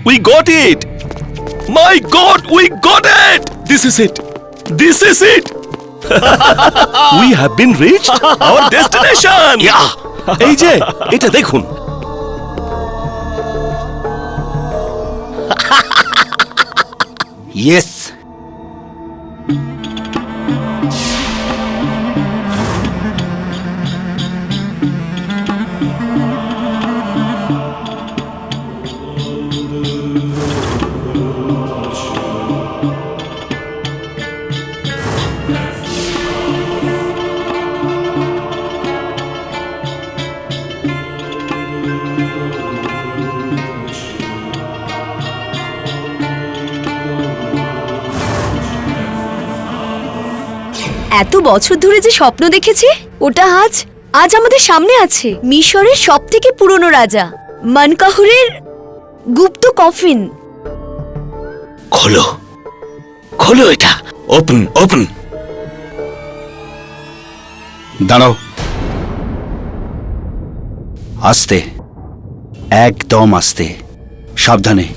We got it! My God, we got it! This is it! This is it! We have been reached our destination! Yeah! এই যে, এটা দেখুন। Yes! এত বছর ধরে যে স্বপ্ন দেখেছি ওটা আজ আমাদের সামনে আছে। মিশরের সবথেকে পুরনো রাজা মানকাহুরের গুপ্ত কফিন। খোলো খোলো এটা। Open open. দাঁড়াও। আস্তে, একদম আস্তে, সাবধানে।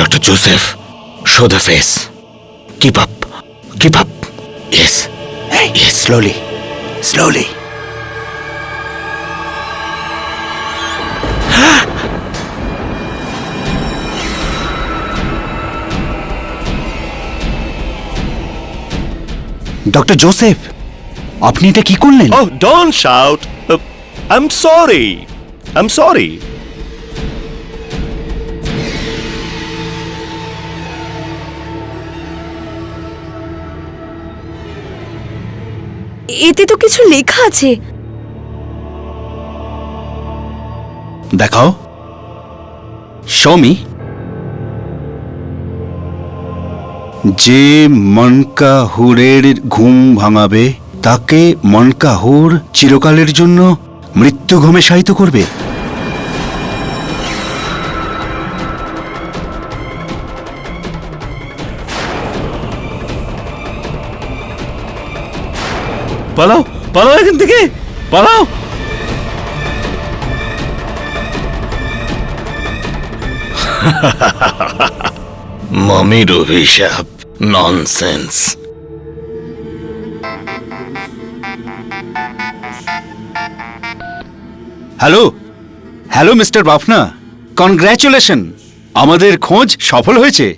Dr. Joseph, show the face. Keep up. Keep up. Yes. Yes, slowly. Slowly. Dr. Joseph, আপনি এটা কি করলেন? Oh, don't shout. I'm sorry. I'm sorry. এতে তো কিছু লেখা আছে। দেখাও। Show me. যে মনকাহুরের ঘুম ভাঙাবে তাকে মনকাহুর চিরকালের জন্য মৃত্যু ঘুমে শায়িত করবে। পালাও, পালাও এখান থেকে, পালাও। মমির অভিশাপ, nonsense. Hello hello mister Bafna, congratulation, আমাদের খোঁজ সফল হয়েছে।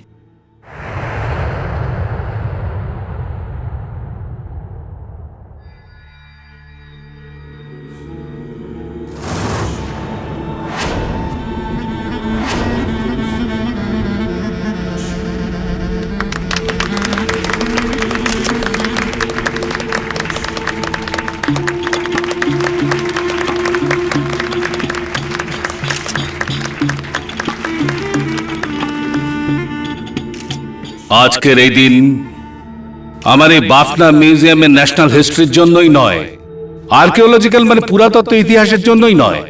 আজকের এই দিন আমার এই বাফনা মিউজিয়ামের ন্যাশনাল হিস্ট্রির জন্যই নয়, আর্কিওলজিক্যাল মানে পুরাতত্ত্ব ইতিহাসের জন্যই নয়,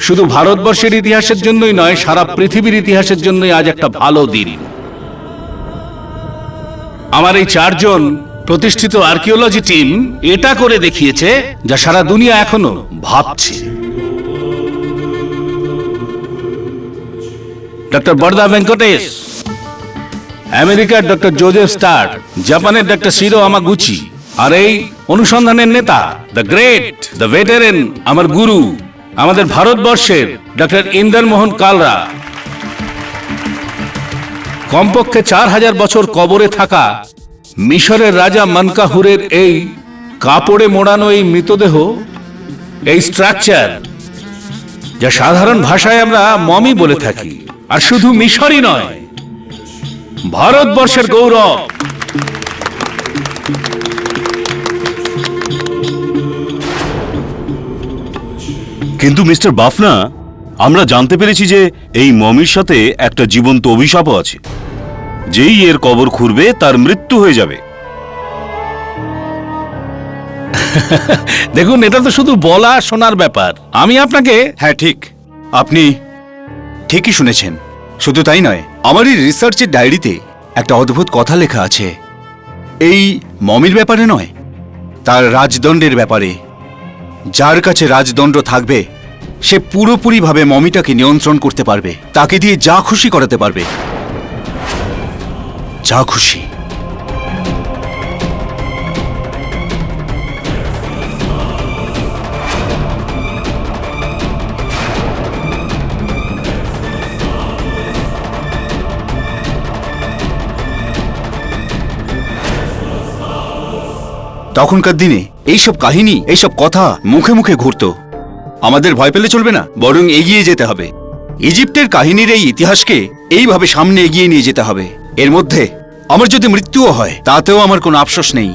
শুধু ভারতবর্ষের ইতিহাসের জন্যই নয়, সারা পৃথিবীর ইতিহাসের জন্যই আজ একটা ভালো দিন। আমার এই চারজন প্রতিষ্ঠিত আর্কিওলজি টিম এটা করে দেখিয়েছে যা সারা দুনিয়া এখনো ভাবছে। ডক্টর বরদা ভেঙ্কটেশ, আমেরিকার ডক্টর জোজেফ স্টার, জাপানের ডক্টর শিরো আমাগুচি, আর এই অনুসন্ধানের নেতা, দ্য গ্রেট, দ্য ভেটারেন, আমার গুরু, আমাদের ভারতবর্ষের ডক্টর ইন্দর মোহন কালরা। কমপক্ষে 4000 বছর কবরে থাকা মিশরের রাজা মানকাহুরের এই কাপড়ে মোড়ানো এই মৃতদেহ, এই স্ট্রাকচার, যা সাধারণ ভাষায় আমরা মমি বলে থাকি, আর শুধু মিশরই নয়, ভারতবর্ষের গৌরব। কিন্তু মিস্টার বাফনা, আমরা জানতে পেরেছি যে এই মমির সাথে একটা জীবন্ত অভিশাপও আছে। যেই এর কবর খুঁড়বে তার মৃত্যু হয়ে যাবে। দেখুন, এটা তো শুধু বলা শোনার ব্যাপার। আমি আপনাকে হ্যাঁ ঠিক, আপনি ঠিকই শুনেছেন। শুধু তাই নয়, আমার এই রিসার্চের ডায়েরিতে একটা অদ্ভুত কথা লেখা আছে। এই মমির ব্যাপারে নয়, তার রাজদণ্ডের ব্যাপারে। যার কাছে রাজদণ্ড থাকবে সে পুরোপুরিভাবে মমিটাকে নিয়ন্ত্রণ করতে পারবে, তাকে দিয়ে যা খুশি করাতে পারবে, যা খুশি। তখনকার দিনে এইসব কাহিনী, এইসব কথা মুখে মুখে ঘুরতো। আমাদের ভয় পেলে চলবে না, বরং এগিয়ে যেতে হবে। ইজিপ্টের কাহিনীর এই ইতিহাসকে এইভাবে সামনে এগিয়ে নিয়ে যেতে হবে। এর মধ্যে আমার যদি মৃত্যুও হয় তাতেও আমার কোনো আফসোস নেই।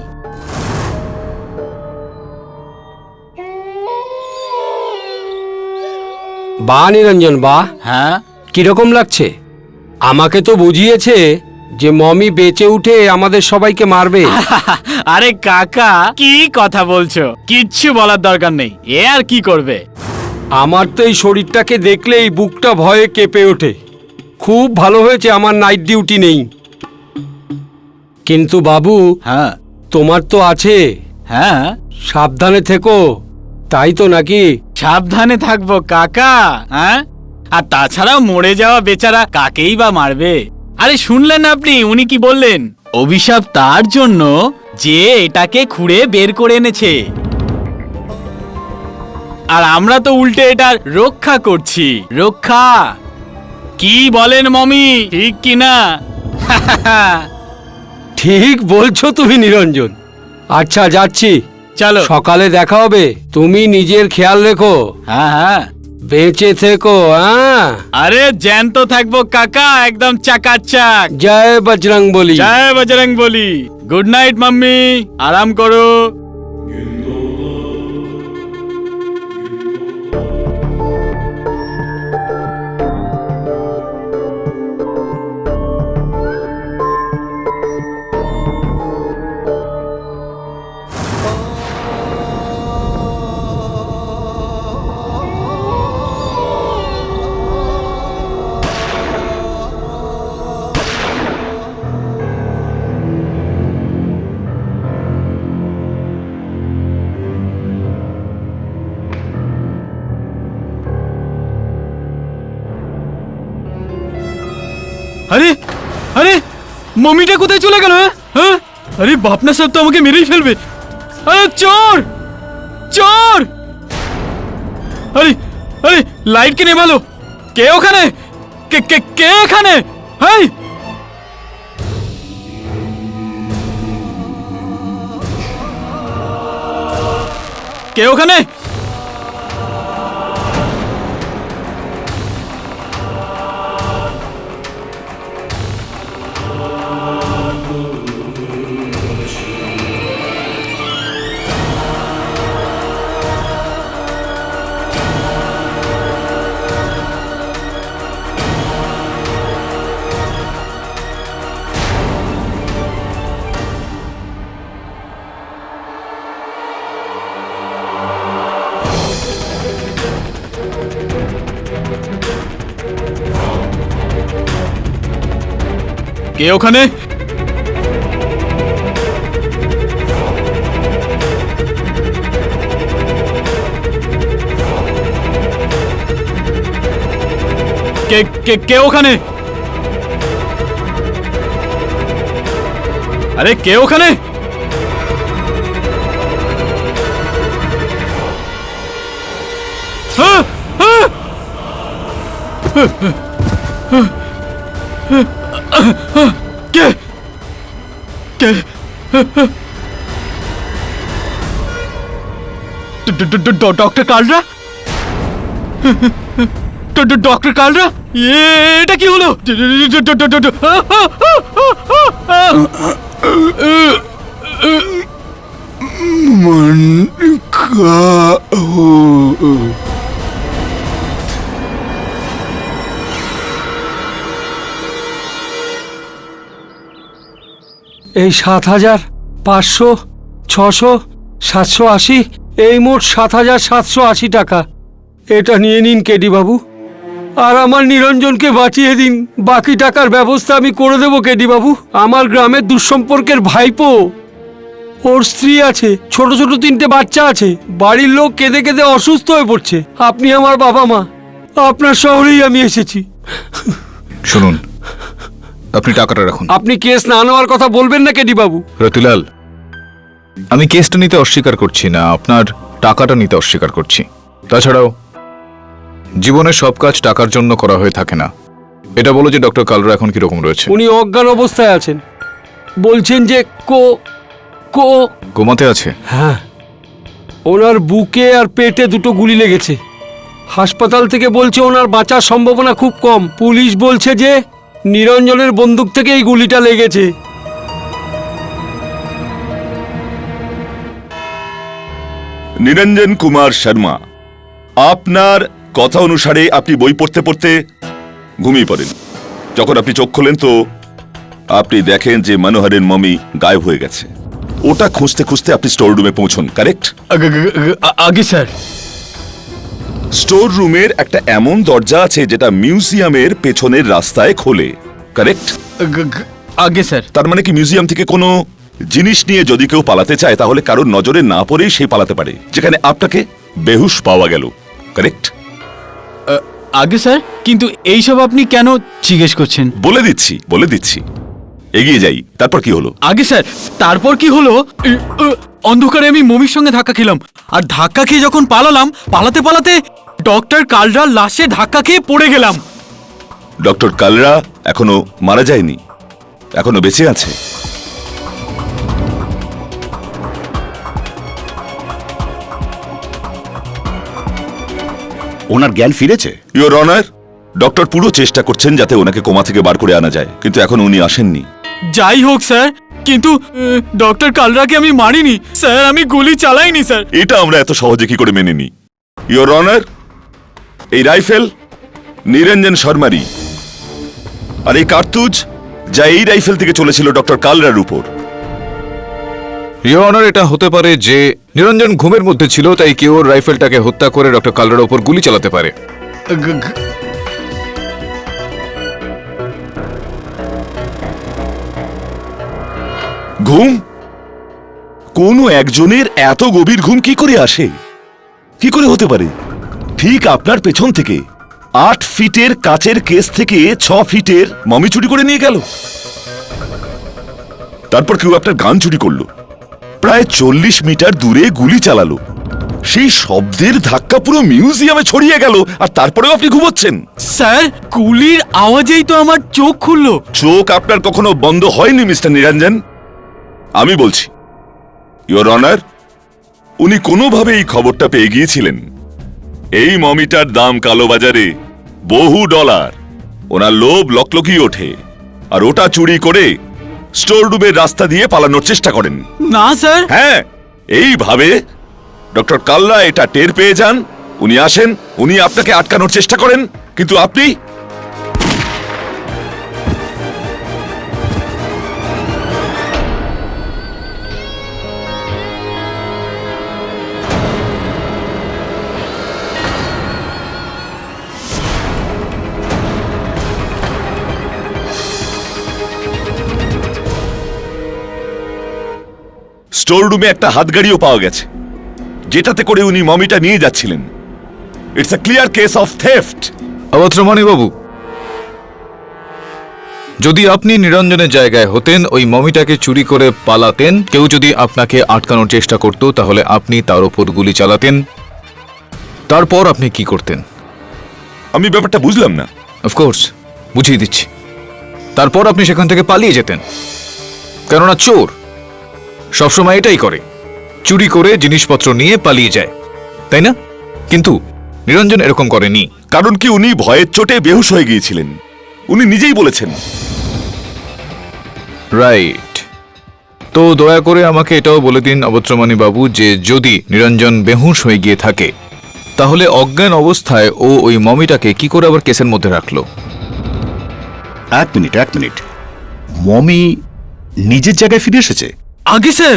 বা নিরঞ্জন, বা হ্যাঁ, কিরকম লাগছে? আমাকে তো বুঝিয়েছে যে মমি বেঁচে উঠে আমাদের সবাইকে মারবে। আরে কাকা, কি কথা বলছো? কিচ্ছু বলার দরকার নেই, এ আর কি করবে? আমার তো এই শরীরটাকে দেখলেই বুকটা ভয়ে কেঁপে ওঠে। খুব ভালো হয়েছে আমার নাইট ডিউটি নেই। কিন্তু বাবু, হ্যাঁ তোমার তো আছে, হ্যাঁ, সাবধানে থেকো, তাই তো নাকি? সাবধানে থাকবো কাকা। হ্যাঁ, আর তাছাড়াও মরে যাওয়া বেচারা কাকেই বা মারবে? আরে শুনলেন আপনি উনি কি বললেন? অভিশাপ তার জন্য যে এটাকে খুঁড়ে বের করে এনেছে, আর আমরা তো উল্টে এটার রক্ষা করছি। রক্ষা কি বলেন মমি, ঠিক কি না? ঠিক বলছো তুমি নিরঞ্জন। আচ্ছা, যাচ্ছি, চলো। সকালে দেখা হবে। তুমি নিজের খেয়াল রেখো, হ্যাঁ হ্যাঁ, বেঁচে থেকো। হ্যাঁ, আরে জ্যান্ত থাকবো কাকা, একদম চাকাচাক। জয় বজরং বলি। জয় বজরং বলি। গুড নাইট মাম্মি, আরাম করো। আরে আরে, মমিটা কোথায় চলে গেল? হ্যাঁ, আরে বাপনা সব তো আমাকে মেরেই ফেলবে। আরে চোর, চোর! আরে আরে, লাইট কে নেভালো? কে ওখানে? কে কে কে এখানে? হাই, কে ওখানে? কে ওখানে? কে কে কে ওখানে? আরে কে ওখানে? হ্যাঁ, হ্যাঁ। কে কে? ডক্টর কালরা? ডক্টর কালরা, এটা কি হলো? মন এই 7,500, 600, 780, এই মোট 7,780 টাকা। এটা নিয়ে নিন কেডি বাবু, আর আমার নিরঞ্জনকে বাঁচিয়ে দিন। বাকি টাকার ব্যবস্থা আমি করে দেবো কেডি বাবু। আমার গ্রামের দুঃসম্পর্কের ভাইপো, ওর স্ত্রী আছে, ছোট ছোট 3টে বাচ্চা আছে, বাড়ির লোক কেঁদে কেঁদে অসুস্থ হয়ে পড়ছে। আপনি আমার বাবা মা, আপনার শহরেই আমি এসেছি। শুনুন, আপনি টাকাটা রাখুন। আপনি কেস না নেওয়ার কথা বলবেন না কেডি বাবু। রতিলাল, আমি কেসটা নিতে অস্বীকার করছি না, আপনার টাকাটা নিতে অস্বীকার করছি। তাছাড়াও জীবনের সব কাজ টাকার জন্য করা হয়ে থাকে না। এটা বলো যে ডক্টর কালরা এখন কিরকম রয়েছে? উনি অজ্ঞান অবস্থায় আছেন, বলছেন যে ঘুমাতে আছে। হ্যাঁ, ওনার বুকে আর পেটে 2টো গুলি লেগেছে। হাসপাতাল থেকে বলছে ওনার বাঁচার সম্ভাবনা খুব কম। পুলিশ বলছে যে নিরঞ্জনের বন্দুক থেকে এই গুলিটা লেগেছে। নিরঞ্জন কুমার শর্মা, আপনার কথা অনুসারে আপনি বই পড়তে পড়তে ঘুমিয়ে পড়েন। যখন আপনি চোখ খোলেন তো আপনি দেখেন যে মনোহরের মমি গায়েব হয়ে গেছে। ওটা খুঁজতে খুঁজতে আপনি স্টোর রুমে পৌঁছন, কারেক্ট? আগে স্যার। স্টোর রুমের একটা এমন দরজা আছে যেটা মিউজিয়ামের পেছনের রাস্তায় খোলে, কারেক্ট? আগে স্যার। তার মানে কি মিউজিয়াম থেকে কোনো জিনিস নিয়ে যদি কেউ পালাতে চায় তাহলে কারোর নজরে না পড়েই সে পালাতে পারে, যেখানে আপনাকে বেহুশ পাওয়া গেল, কারেক্ট? আগে স্যার, কিন্তু এইসব আপনি কেন জিজ্ঞেস করছেন? বলে দিচ্ছি। এগিয়ে যাই, তারপর কি হলো? আগে স্যার, তারপর কি হলো? অন্ধকারে আমি মমির সঙ্গে ধাক্কা খেলাম, আর ধাক্কা খেয়ে যখন পালাতে পালাতে ডক্টর কালরার লাশে ধাক্কা খেয়ে পড়ে গেলাম। ডক্টর কালরা এখনো মারা যায়নি, এখনো বেঁচে আছে। ওনার জ্ঞান ফিরেছে? ইওর অনার, ডক্টর পুরো চেষ্টা করছেন যাতে ওনাকে কোমা থেকে বার করে আনা যায়, কিন্তু এখন উনি আসেননি। যাই হোক স্যার, কিন্তু ডক্টর কালরাকে আমি মারিনি স্যার, আমি গুলি চালাইনি স্যার। এটা আমরা এত সহজে কি করে মেনে নিই? ইওর অনার, এই রাইফেল নিরঞ্জন শর্মারই, আর এই কার্তুজ যা এই রাইফেল থেকে চলেছিল ডক্টর কালরার উপর। ইওর অনার, এটা হতে পারে যে নিরঞ্জন ঘুমের মধ্যে ছিল, তাই কেউ ওর রাইফেলটাকে হত্যা করে ডক্টর কালরার উপর গুলি চালাতে পারে। ঘুম? কোনো একজনের এত গভীর ঘুম কি করে আসে? কি করে হতে পারে? ঠিক আপনার পেছন থেকে 8 ফিটের কাচের কেস থেকে 6 ফিটের মমি চুরি করে নিয়ে গেল। তারপর কেউ আপনার গান চুরি করলো, প্রায় 40 মিটার দূরে গুলি চালালো, সেই শব্দের ধাক্কা পুরো মিউজিয়ামে ছড়িয়ে গেল, আর তারপরেও আপনি ঘুমোচ্ছেন? স্যার, গুলির আওয়াজেই তো আমার চোখ খুললো। চোখ আপনার কখনো বন্ধ হয়নি মিস্টার নিরঞ্জন। আমি বলছি, ইওর অনার, উনি কোনোভাবে এই খবরটা পেয়ে গিয়েছিলেন। এই মমিটার দাম কালোবাজারে বহু ডলার। ওনার লোভ লকলকিয়ে ওঠে, আর ওটা চুরি করে স্টোর রুমের রাস্তা দিয়ে পালানোর চেষ্টা করেন। না স্যার। হ্যাঁ, এইভাবে ডক্টর কাল্লা এটা টের পেয়ে যান, উনি আসেন, উনি আপনাকে আটকানোর চেষ্টা করেন, কিন্তু আপনি স্টোর রুমে একটা হাতগাড়িও পাওয়া গেছে, যেটাতে করে উনি মমিটা নিয়ে যাচ্ছিলেন। It's a clear case of theft. Abatramani babu, যদি আপনি নিরঞ্জনের জায়গায় হতেন, ওই মমিটাকে চুরি করে পালাতেন, কেউ যদি আপনাকে আটকানোর চেষ্টা করত, তাহলে আপনি তার উপর গুলি চালাতেন, তারপর আপনি কি করতেন? আমি ব্যাপারটা বুঝলাম না। অফকোর্স বুঝিয়ে দিচ্ছি। তারপর আপনি সেখান থেকে পালিয়ে যেতেন, কেননা চোর সবসময় এটাই করে, চুরি করে জিনিসপত্র নিয়ে পালিয়ে যায়, তাই না? কিন্তু নিরঞ্জন এরকম করেনি। কারণ কি, উনি ভয়ের চোটে বেহুশ হয়ে গিয়েছিলেন, উনি নিজেই বলেছেন। রাইট। তো দয়া করে আমাকে এটাও বলে দিন অবত্রমণি বাবু, যে যদি নিরঞ্জন বেহুশ হয়ে গিয়ে থাকে, তাহলে অজ্ঞান অবস্থায় ও ওই মমিটাকে কি করে আবার কেসের মধ্যে রাখলো? এক মিনিট। মমি নিজের জায়গায় ফিরে এসেছে? আগে স্যার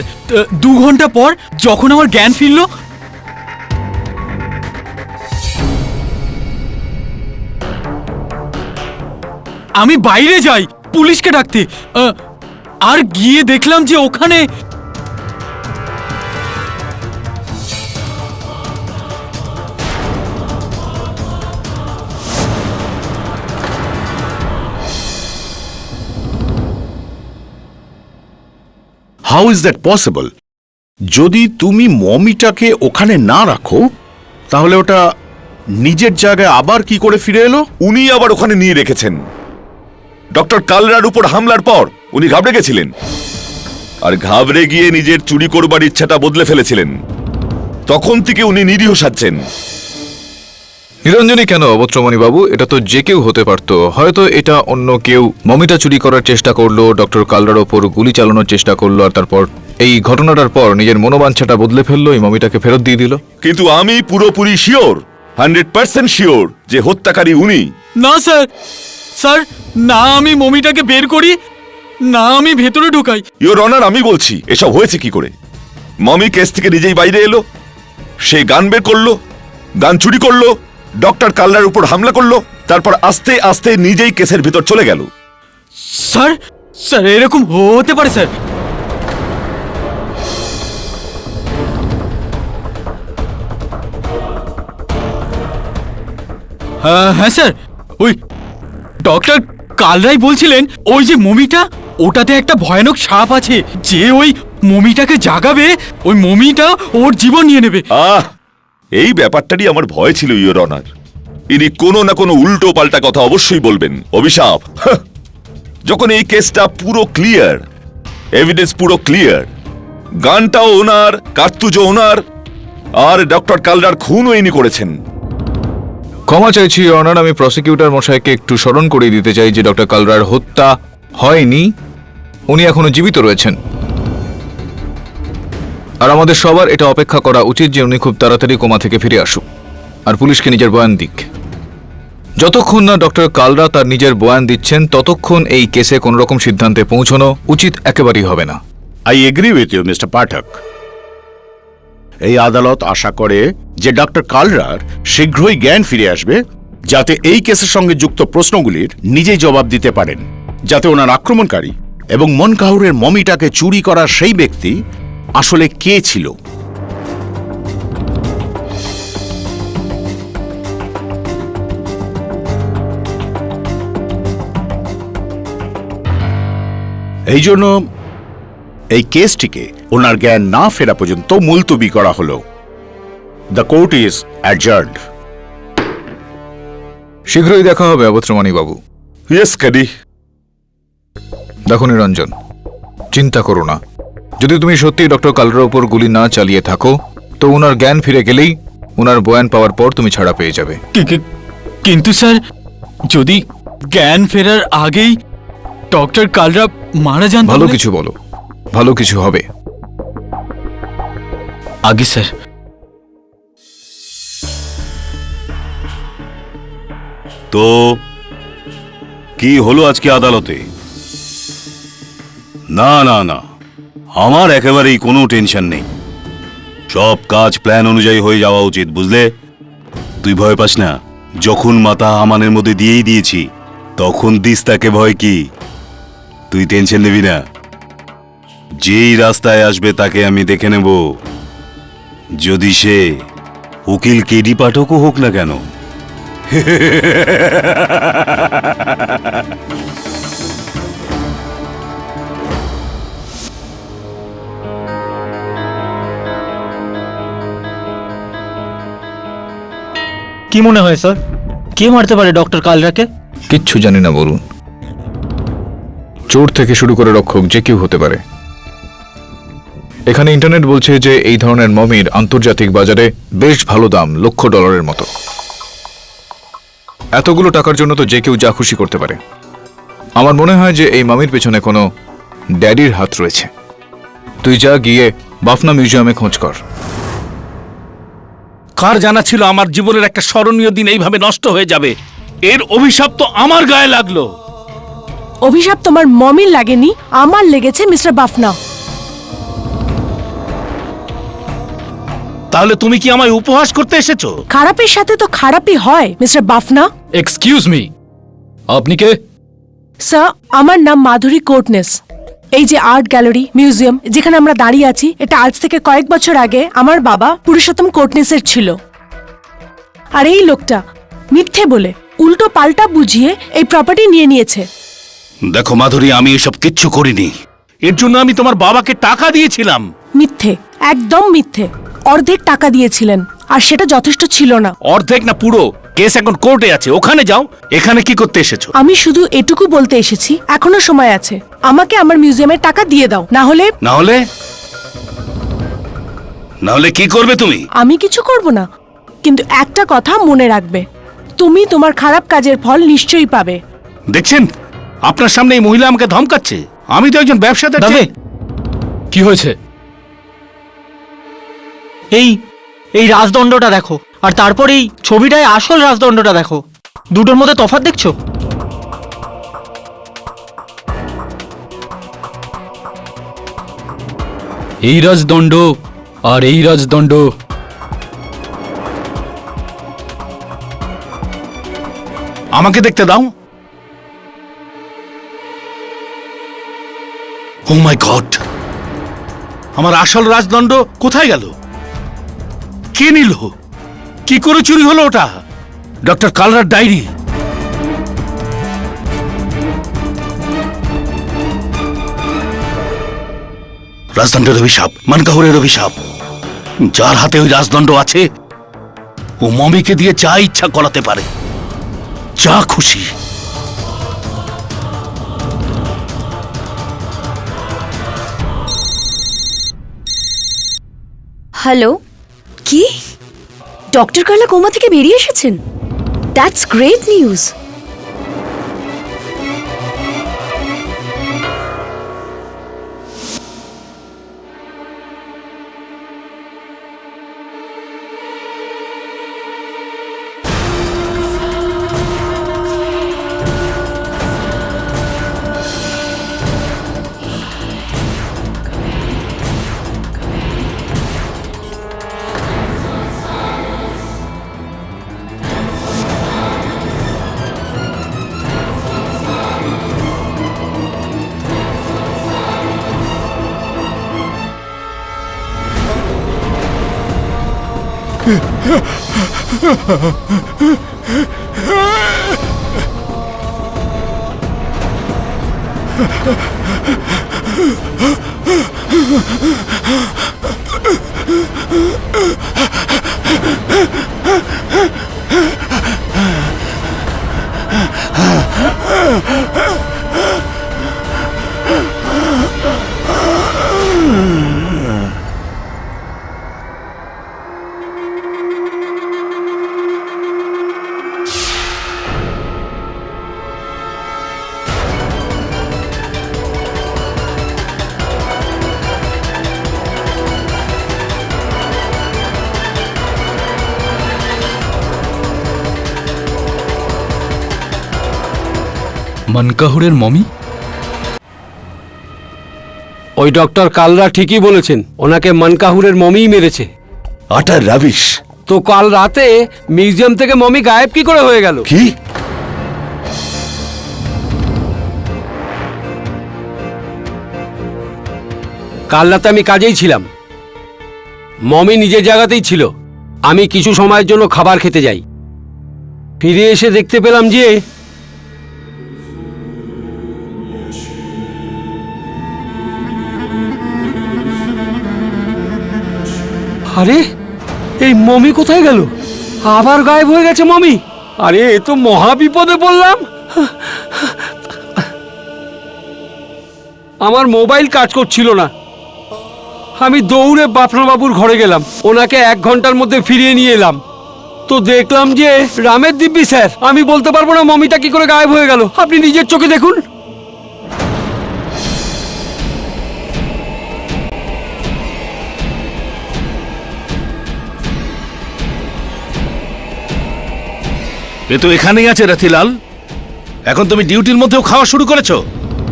2 ঘন্টা পর যখন আমার জ্ঞান ফিরলো, আমি বাইরে যাই পুলিশকে ডাকতে, আর গিয়ে দেখলাম যে ওখানে হাউ ইজ দ্যাট পসিবল? যদি তুমি মমিটাকে ওখানে না রাখো তাহলে ওটা নিজের জায়গায় আবার কি করে ফিরে এলো? উনি আবার ওখানে নিয়ে রেখেছেন। ডক্টর কালরার উপর হামলার পর উনি ঘাবড়ে গেছিলেন, আর ঘাবড়ে গিয়ে নিজের চুরি করবার ইচ্ছাটা বদলে ফেলেছিলেন। তখন থেকে উনি নিরীহ সাজছেন। নিরঞ্জনী কেন অবত্রমণি বাবু? এটা তো যে কেউ হতে পারতো। হয়তো এটা অন্য কেউ মমিটা চুরি করার চেষ্টা করলো, ডক্টর কালরার ওপর গুলি চালানোর চেষ্টা করলো, আর তারপর এই ঘটনাটার পর নিজের মনোবাঞ্ছাটা বদলে ফেললো, এই মমিটাকে ফেরত দিয়ে দিল। কিন্তু আমি পুরোপুরি শিওর, 100% শিওর যে হত্যাকারী উনি। না স্যার, স্যার না আমি মমিটাকে বের করি, না আমি ভেতরে ঢুকাই। ইওর অনার, আমি বলছি এসব হয়েছে কি করে। মমি কেস থেকে নিজেই বাইরে এলো, সে গান বের করলো, গান চুরি করলো, ডক্টর কালরার উপর হামলা করলো, তারপর আস্তে আস্তে নিজেই কেসের ভিতর চলে গেল। স্যার, স্যার এরকম হতে পারে স্যার। হ্যাঁ স্যার, ওই ডক্টর কালরাই বলছিলেন ওই যে মমিটা, ওটাতে একটা ভয়ানক সাপ আছে, যে ওই মমিটাকে জাগাবে, ওই মমিটা ওর জীবন নিয়ে নেবে। এই ব্যাপারটারই আমার ভয় ছিল ইওর অনার। ইনি কোনো না কোনো উল্টো পাল্টা কথা অবশ্যই বলবেন। অভিশাপ। যখন এই কেসটা পুরো ক্লিয়ার, এভিডেন্স পুরো ক্লিয়ার, গানটাও ওনার, কার্তুজও ওনার, আর ডক্টর কালরার খুনও ইনি করেছেন। ক্ষমা চাইছি অনার, আমি প্রসিকিউটর মশাইকে একটু স্মরণ করিয়ে দিতে চাই যে ডক্টর কালরার হত্যা হয়নি, উনি এখনো জীবিত রয়েছেন। আর আমাদের সবার এটা অপেক্ষা করা উচিত যে উনি খুব তাড়াতাড়ি কোমা থেকে ফিরে আসুক আর পুলিশকে নিজের বয়ান দিক। যতক্ষণ না ডক্টর কালরা তার নিজের বয়ান দিচ্ছেন ততক্ষণ এই কেসে কোন রকম সিদ্ধান্তে পৌঁছানো উচিত একেবারেই হবে না। I agree with you mister Pathak. এই আদালত আশা করে যে ডক্টর কালরার শীঘ্রই জ্ঞান ফিরে আসবে, যাতে এই কেসের সঙ্গে যুক্ত প্রশ্নগুলির নিজেই জবাব দিতে পারেন, যাতে ওনার আক্রমণকারী এবং মনকাহুরের মমিটাকে চুরি করার সেই ব্যক্তি আসলে কে ছিল। এই জন্য এই কেসটিকে ওনার জ্ঞান না ফেরা পর্যন্ত মুলতবি করা হলো। The court is adjourned. শীঘ্রই দেখা হবে অবত্রমণি বাবু। ইয়েস ক্যাডি। দেখো নিরঞ্জন, চিন্তা করো না। যদি তুমি সত্যি ডক্টর কালরার উপর গুলি না চালিয়ে থাকো তো ওনার জ্ঞান ফিরে গেলেই ওনার বয়ান পাওয়ার পর তুমি ছাড়া পেয়ে যাবে। কিন্তু স্যার, যদি জ্ঞান ফেরার আগেই ডক্টর কালরা মারা যান, ভালো কিছু বলো, ভালো কিছু হবে। আগে স্যার। তো কি হলো আজকে আদালতে? না না না, আমার একেবারেই কোনো টেনশন নেই। সব কাজ প্ল্যান অনুযায়ী হয়ে যাওয়া উচিত, বুঝলে? তুই ভয় পাস না। যখন মাথা আমানের মধ্যে দিয়েই দিয়েছি তখন দিস তাকে ভয় কি? তুই টেনশন নিবি না। যেই রাস্তায় আসবে তাকে আমি দেখে নেব, যদি সে উকিল কেডি পাঠকও হোক না কেন। কি মনে হয় স্যার, কে মারতে পারে ডক্টর কালরাকে? কিচ্ছু জানি না বলুন। চোর থেকে শুরু করে রক্ষক যে কেউ হতে পারে। এখানে ইন্টারনেট বলছে যে এই ধরনের মমির আন্তর্জাতিক বাজারে বেশ ভালো দাম, $1,00,000 মতো। এতগুলো টাকার জন্য তো যে কেউ যা খুশি করতে পারে। আমার মনে হয় যে এই মমির পেছনে কোনো ড্যাডির হাত রয়েছে। তুই যা গিয়ে বাফনা মিউজিয়ামে খোঁজ কর। কার জানা ছিল আমার জীবনের একটা স্মরণীয় দিন এইভাবে নষ্ট হয়ে যাবে? এর অভিশাপ তো আমার গায়ে লাগলো। অভিশাপ তোমার মমির লাগেনি, আমার লেগেছে মিস্টার বাফনা। তাহলে তুমি কি আমায় উপহাস করতে এসেছো? খারাপের সাথে তো খারাপই হয় মিস্টার বাফনা। এক্সকিউজ মি, আপনি কে? স্যার, আমার নাম মাধুরী কোর্টনেস। এই যে আর্ট গ্যালারি মিউজিয়াম যেখানে আমরা দাঁড়িয়ে আছি, এটা আজ থেকে কয়েক বছর আগে আমার বাবা পুরুষোত্তম কোর্টনেসের ছিল। আর এই লোকটা মিথ্যে বলে উল্টো পাল্টা বুঝিয়ে এই প্রপার্টি নিয়ে নিয়েছে। দেখো মাধুরী, আমি এসব কিচ্ছু করিনি। এর জন্য আমি তোমার বাবাকে টাকা দিয়েছিলাম। মিথ্যে, একদম মিথ্যে। অর্ধেক টাকা দিয়েছিলেন, আর সেটা যথেষ্ট ছিল না। অর্ধেক না পুরো? কেস এখন কোর্টে আছে, ওখানে যাও। এখানে কি করতে এসেছো? আমি শুধু এটুকু বলতে এসেছি, এখনো সময় আছে। আমাকে আমার মিউজিয়ামের টাকা দিয়ে দাও, না হলে না হলে কি করবে তুমি? আমি কিছু করব না, কিন্তু একটা কথা মনে রাখবে, তুমি তোমার খারাপ কাজের ফল নিশ্চয়ই পাবে। দেখছেন, আপনার সামনে এই মহিলা আমাকে ধমকাচ্ছে। আমি তো একজন ব্যবসাদার। দাদা, কি হয়েছে? এই রাজদণ্ডটা দেখো, আর তারপর এই ছবিটায় আসল রাজদণ্ডটা দেখো, দুটোর মধ্যে তফাৎ দেখছো? এই রাজদণ্ড আর এই রাজদণ্ড আমাকে দেখতে দাও। ও মাই গড, আমার আসল রাজদণ্ড কোথায় গেল? কে নিল? কি করে চুরি হলো ওটা? Doctor কালরার diary. রাজদণ্ডের অভিশাপ, মানকাহুরের অভিশাপ। যার হাতে ওই রাজদণ্ড আছে, ও মমিকে দিয়ে যা ইচ্ছা করাতে পারে, যা খুশি। হ্যালো, কি? ডক্টর কার্লা কোমা থেকে বেরিয়ে এসেছেন? That's great news. মানকাহুরের মমি? ওই ডক্টর কালরা ঠিকই বলেছেন, ওনাকে মানকাহুরের মমিই মেরেছে। আটার রাবিশ। তো কাল রাতে মিউজিয়াম থেকে মমি গায়েব কি করে হয়ে গেল? কি? কাল রাতে আমি কাজেই ছিলাম, মমি নিজের জায়গাতেই ছিল। আমি কিছু সময়ের জন্য খাবার খেতে যাই, ফিরে এসে দেখতে পেলাম যে আরে এই মমি কোথায় গেল? আবার গায়েব হয়ে গেছে মমি। আরে এ তো মহা বিপদে পড়লাম। আমার মোবাইল কাজ করছিল না, আমি দৌড়ে বাপনাবাবুর ঘরে গেলাম, ওনাকে 1 ঘন্টার মধ্যে ফিরিয়ে নিয়ে এলাম। তো দেখলাম যে রামের দিব্যি স্যার, আমি বলতে পারবো না মমিটা কি করে গায়েব হয়ে গেল, আপনি নিজের চোখে দেখুন। এ তো এখানেই আছে রতিলাল। এখন তুমি ডিউটির মধ্যেও খাওয়া শুরু করেছো?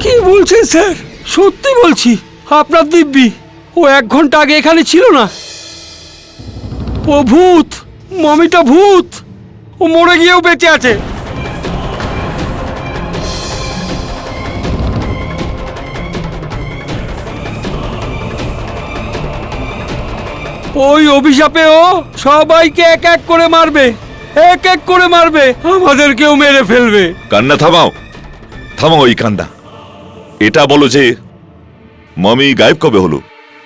কি বলছেন স্যার? সত্যি বলছি, আপনার দিব্যি ও 1 ঘন্টা আগে এখানে ছিল না। ও ভূত, মমিটা ভূত। ও মরে গিয়েও বেঁচে আছে। ওই অভিশাপে ও সবাইকে এক এক করে মারবে, এক এক করে মারবে, আমাদেরকেও মেরে ফেলবে। কান্না থামাও, থামাও এই কান্না। এটা বলো যে মমি গায়েব কবে হলো?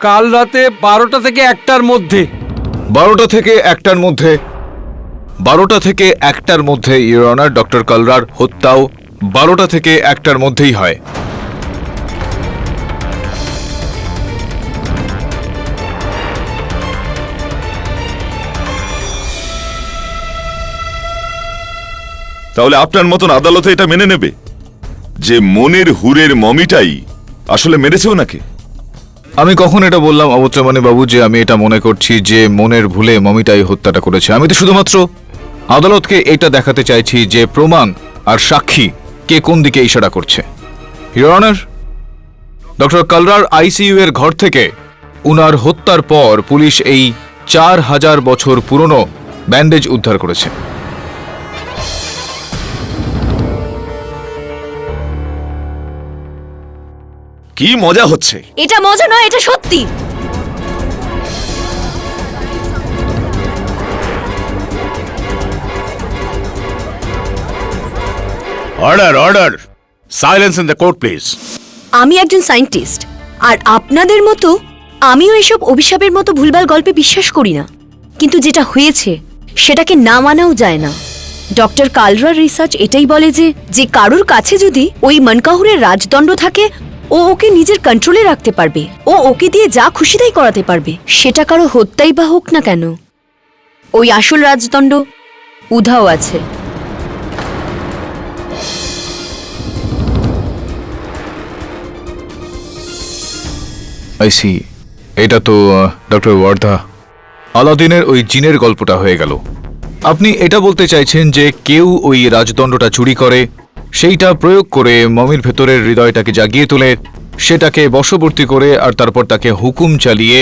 কাল রাতে 12টা থেকে 1টার মধ্যে। 12টা থেকে 1টার মধ্যে? 12টা থেকে 1টার মধ্যে ইওর অনার, ডক্টর কালরার হত্যাও 12টা থেকে 1টার মধ্যেই হয়। তাহলে আপনার মতন আদালতে এটা মেনে নেবে যে মনের হুরের মমিটাই আসলে মেরেছে ওনাকে? আমি কখন এটা বললাম অবচমনি বাবু যে আমি এটা মনে করছি যে মনের ভুলে মমিটাই হত্যাটা করেছে? আমি তো শুধুমাত্র আদালতকে এটা দেখাতে চাইছি যে প্রমাণ আর সাক্ষী কে কোন দিকে ইশারা করছে। ইওর অনার, ডক্টর কালরার আইসিইউ এর ঘর থেকে উনার হত্যার পর পুলিশ এই 4000 বছর পুরনো ব্যান্ডেজ উদ্ধার করেছে। কি মজা হচ্ছে? এটা মজা নয়, এটা সত্যি। Order, order, silence in the court please. আমি একজন সায়েন্টিস্ট, আর আপনাদের মতো আমিও এসব অভিশাপের মতো ভুলভাল গল্পে বিশ্বাস করি না। কিন্তু যেটা হয়েছে সেটাকে না মানাও যায় না। ডক্টর কালরার রিসার্চ এটাই বলে যে কারোর কাছে যদি ওই মনকাহুরের রাজদণ্ড থাকে, ও ওকে নিজের কন্ট্রোলে রাখতে পারবে, ও ওকে দিয়ে যা খুশি তাই করাতে পারবে, সেটা কারো হত্যাই বা হোক না কেন। ওই আসল রাজদণ্ড উধাও আছে। আইসি, এটা তো ডক্টর ওয়ার্ধা আলাদিনের ওই জিনের গল্পটা হয়ে গেল। আপনি এটা বলতে চাইছেন যে কেউ ওই রাজদণ্ডটা চুরি করে, সেইটা প্রয়োগ করে মমির ভেতরের হৃদয়টাকে জাগিয়ে তোলে, সেটাকে বশবর্তী করে আর তারপর তাকে হুকুম চালিয়ে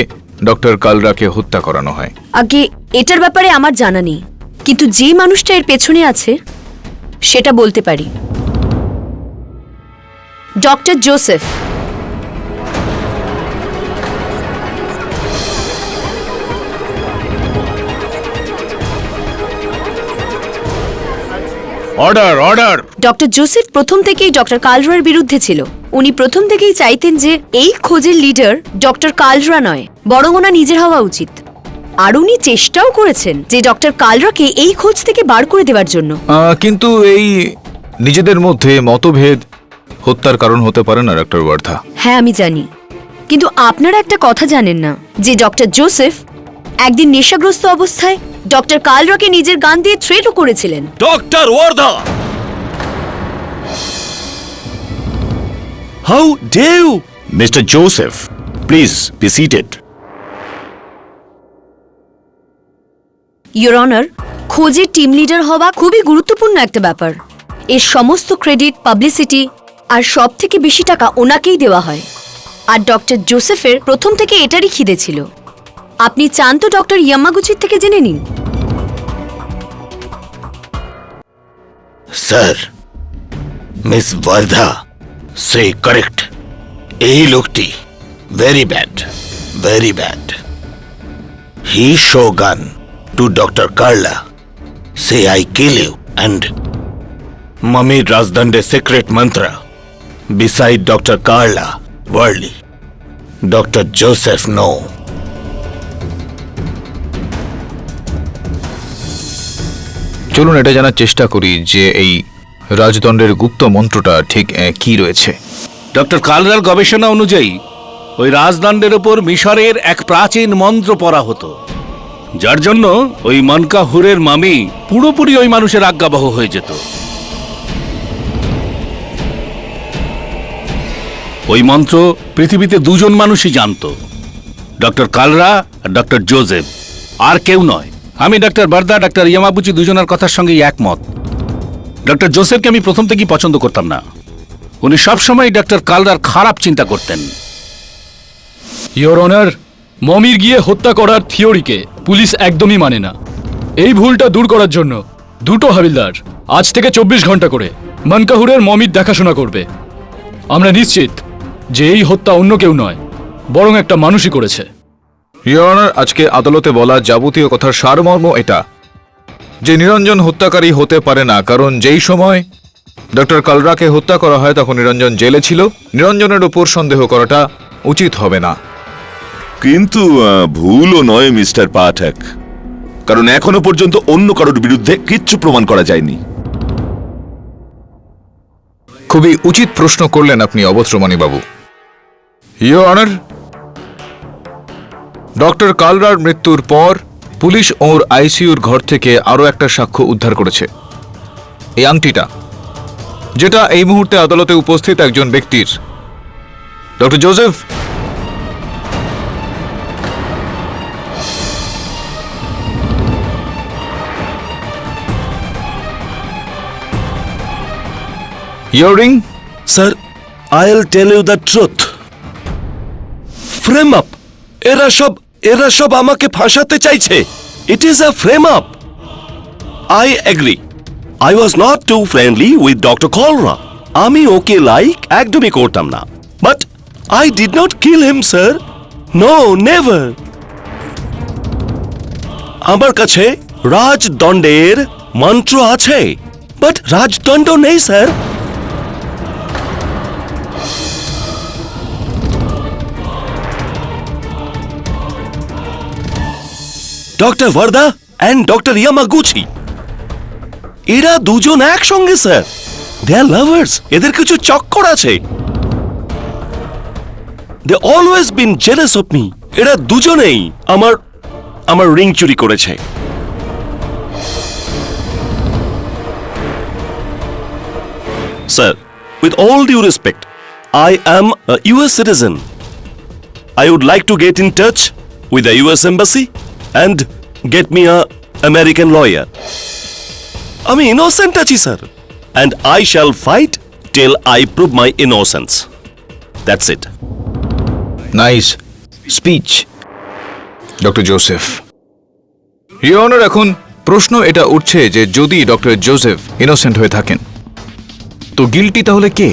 ডক্টর কালরাকে হত্যা করানো হয়। আগে এটার ব্যাপারে আমার জানা নেই, কিন্তু যে মানুষটা এর পেছনে আছে সেটা বলতে পারি। Doctor Joseph. Order, order. Doctor Joseph প্রথম থেকেই ডক্টর কালরার বিরুদ্ধে ছিল। উনি প্রথম থেকেই চাইতেন যে এই খোঁজের লিডার ডক্টর কালরা নয়, বরং ওনা নিজের হওয়া উচিত। আর উনি চেষ্টাও করেছেন যে ডক্টর কালরাকে এই খোঁজ থেকে বার করে দেওয়ার জন্য। কিন্তু এই নিজেদের মধ্যে মতভেদ হত্যার কারণ হতে পারে না ডক্টর ওয়ার্ধা। হ্যাঁ আমি জানি, কিন্তু আপনারা একটা কথা জানেন না যে ডক্টর জোসেফ একদিন নেশাগ্রস্ত অবস্থায় ডক্টর কালরাকে নিজের গান দিয়ে থ্রেটও করেছিলেন। Doctor Wardha, how dare you! Mister Joseph, please be seated. Your honour, খোঁজের টিম লিডার হওয়া খুবই গুরুত্বপূর্ণ একটা ব্যাপার। এর সমস্ত ক্রেডিট, পাবলিসিটি আর সব থেকে বেশি টাকা ওনাকেই দেওয়া হয়। আর ডক্টর জোসেফের প্রথম থেকে এটারই খিদে ছিল। আপনি চান তো ডক্টর ইয়ামাগুচির থেকে জেনে নিন। Sir, miss Wardha say correct. এই লোকটি very bad, very bad. He show gun to doctor Karla, say I kill you, and মমির রাজদণ্ডে সিক্রেট মন্ত্র beside Dr. Carla Worley. Dr. Joseph No. চলুন এটা জানার চেষ্টা করি যে এই রাজদণ্ডের গুপ্ত মন্ত্রটা ঠিক কি রয়েছে। ডক্টর কালরার গবেষণা অনুযায়ী ওই রাজদণ্ডের ওপর মিশরের এক প্রাচীন মন্ত্র পড়া হতো, যার জন্য ওই মনকাহুরের মামি পুরোপুরি ওই মানুষের আজ্ঞাবহ হয়ে যেত। ওই মন্ত্র পৃথিবীতে দুজন মানুষই জানত, ডক্টর কালরা আর ডক্টর জোসেফ, আর কেউ নয়। আমি ডক্টর বারদা, ডক্টর ইয়ামাবুচি দুজনের কথার সঙ্গে একমত। ডক্টর জোসেফকে আমি প্রথম থেকেই পছন্দ করতাম না। উনি সবসময় ডক্টর কালরার খারাপ চিন্তা করতেন। ইয়োর অনার, মমির গিয়ে হত্যা করার থিওরিকে পুলিশ একদমই মানে না। এই ভুলটা দূর করার জন্য দুটো হাবিলদার আজ থেকে 24 ঘন্টা করে মানকাহুরের মমির দেখাশোনা করবে। আমরা নিশ্চিত যে এই হত্যা অন্য কেউ নয়, বরং একটা মানুষই করেছে। ইয়োর অনার, আজকে আদালতে বলা যাবতীয় কথার সারমর্ম এটা যে নিরঞ্জন হত্যাকারী হতে পারে না, কারণ যেই সময় ডক্টর কালরাকে হত্যা করা হয় তখন নিরঞ্জন জেলে ছিল। নিরঞ্জনের উপর সন্দেহ করাটা উচিত হবে না। কিন্তু ভুলও নয় মিস্টার পাঠক, কারণ এখনো পর্যন্ত অন্য কারোর বিরুদ্ধে কিচ্ছু প্রমাণ করা যায়নি। খুবই উচিত প্রশ্ন করলেন আপনি অবস্ত্রমণি বাবু। ইয়োর অনার, ডক্টর কালরার মৃত্যুর পর পুলিশ ওর আইসিইউর ঘর থেকে আরও একটা সাক্ষ্য উদ্ধার করেছে, এই আংটিটা, যেটা এই মুহূর্তে আদালতে উপস্থিত একজন ব্যক্তির। Doctor Joseph, your ring? Sir, I'll tell you the truth. Frame up. এরা সব আমাকে ফাঁসাতে চাইছে। It is a frame up. I agree. I was not too friendly with Dr. Kalra. আমি ওকে লাইক একদমই করতাম না। But I did not kill him, sir. No, never. আমার কাছে রাজদণ্ডের মন্ত্র আছে, বাট রাজদণ্ড নেই, sir. Doctor Vardha and doctor Yamaguchi, এরা দুজন একসঙ্গে, স্যার। দে আর লাভার্স। এদের কিছু চক্কর আছে। They always been jealous of me. এরা দুজনেই আমার রিং চুরি করেছে। Sir, with all due respect, I am a US citizen. I would like to get in touch with the US Embassy and get me a American lawyer. আমি innocent আছি, sir, and I shall fight till I prove my innocence. That's it. Nice speech doctor Joseph. Your honour, এখন প্রশ্ন এটা উঠছে যে যদি doctor Joseph innocent হয়ে থাকেন তো গিল্টি তাহলে কে?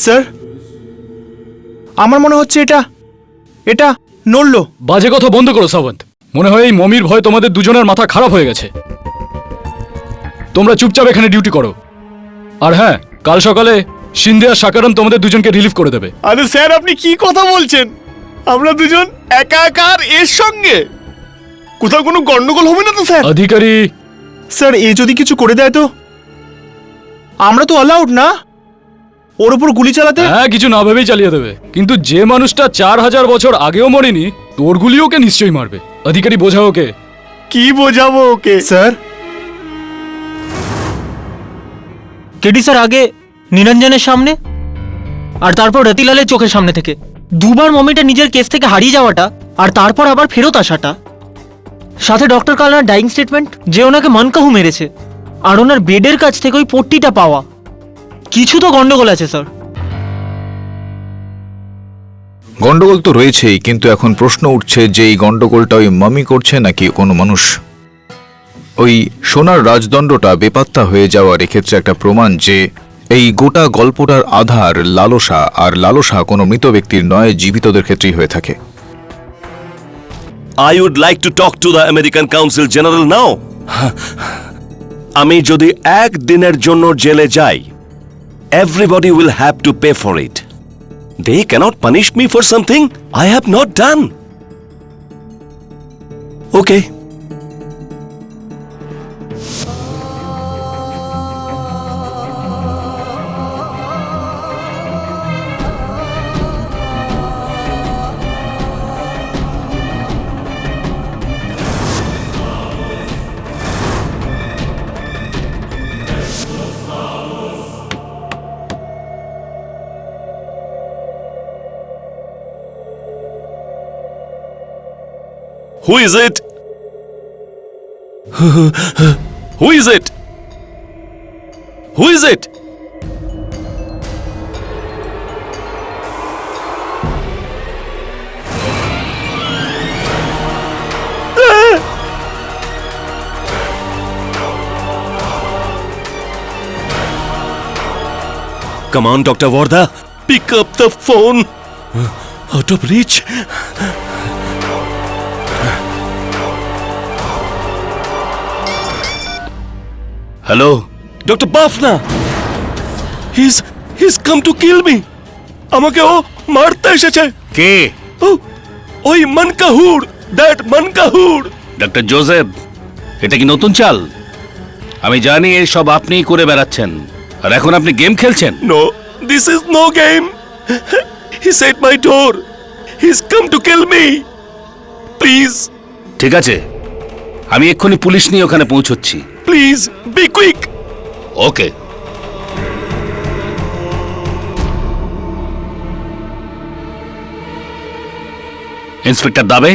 স্যার, আমার মনে হচ্ছে এটা নড়লো। বাজে কথা বন্ধ করো সাবন্ত। মনে হয় এই মমির ভয় তোমাদের দুজনের মাথা খারাপ হয়ে গেছে। তোমরা চুপচাপ এখানে ডিউটি করো। আর হ্যাঁ, কাল সকালে সিন্ধে আর সাকারাম তোমাদের দুজনকে রিলিভ করে দেবে। আরে স্যার, আপনি কি কথা বলছেন? আমরা দুজন একা একা আর এর সঙ্গে কোথাও কোনো গন্ডগোল হবে না তো স্যার? অধিকারী স্যার, এ যদি কিছু করে দেয় তো? আমরা তো অ্যালাউড না ওর উপর গুলি চালাতে। হ্যাঁ, কিছু না ভেবেই চালিয়ে দেবে। কিন্তু যে মানুষটা 4000 বছর আগেও মরেনি, তোর গুলি ওকে নিশ্চয়ই মারবে। অধিকারী, বোঝাও ওকে। কি বোঝাবো ওকে? স্যার, কেডি স্যার আগে নিরঞ্জনের সামনে আর তারপর রতিলালের চোখের সামনে থেকে দুবার মমিটা নিজের কেস থেকে হারিয়ে যাওয়াটা আর তারপর আবার ফেরত আসাটা, সাথে ডক্টর কালনার ডাইং স্টেটমেন্ট যে ওনাকে মানকাহু মেরেছে, আর ওনার বেডের কাছ থেকে ওই পট্টিটা পাওয়া, কিছু তো গন্ডগোল আছে স্যার। গন্ডগোল তো রয়েছেই, কিন্তু এখন প্রশ্ন উঠছে যে এই গন্ডগোলটা ওই মামি করছে নাকি কোনো মানুষ। ওই সোনার রাজদণ্ডটা বেপাত্তা হয়ে যাওয়ার এক্ষেত্রে একটা প্রমাণ যে এই গোটা গল্পটার আধার লালসা, আর লালসা কোনো মৃত ব্যক্তির নয়, জীবিতদের ক্ষেত্রেই হয়ে থাকে। I would like to talk to the American Consul General now. আমি যদি একদিনের জন্য জেলে যাই, everybody will have to pay for it. They cannot punish me for something I have not done. Okay. Who is it? Who is it? Who is it? Come on, Dr. Vardha. Pick up the phone. Out of reach. Hello? Dr. Bafna. He's come to kill me. আমাকে ও মারতে এসেছে। কে? ওই মানকাহুর, that মানকাহুর। Doctor Joseph, এটা কি নতুন চাল? আমি জানি এই সব আপনিই করে বেড়াচ্ছেন, আর এখন আপনি গেম খেলছেন। No, this is no game. He's at my door. He's come to kill me. Please, ঠিক আছে, আমি এক্ষুনি পুলিশ নিয়ে ওখানে পৌঁছচ্ছি। please, be quick. Okay. Inspector Dabe,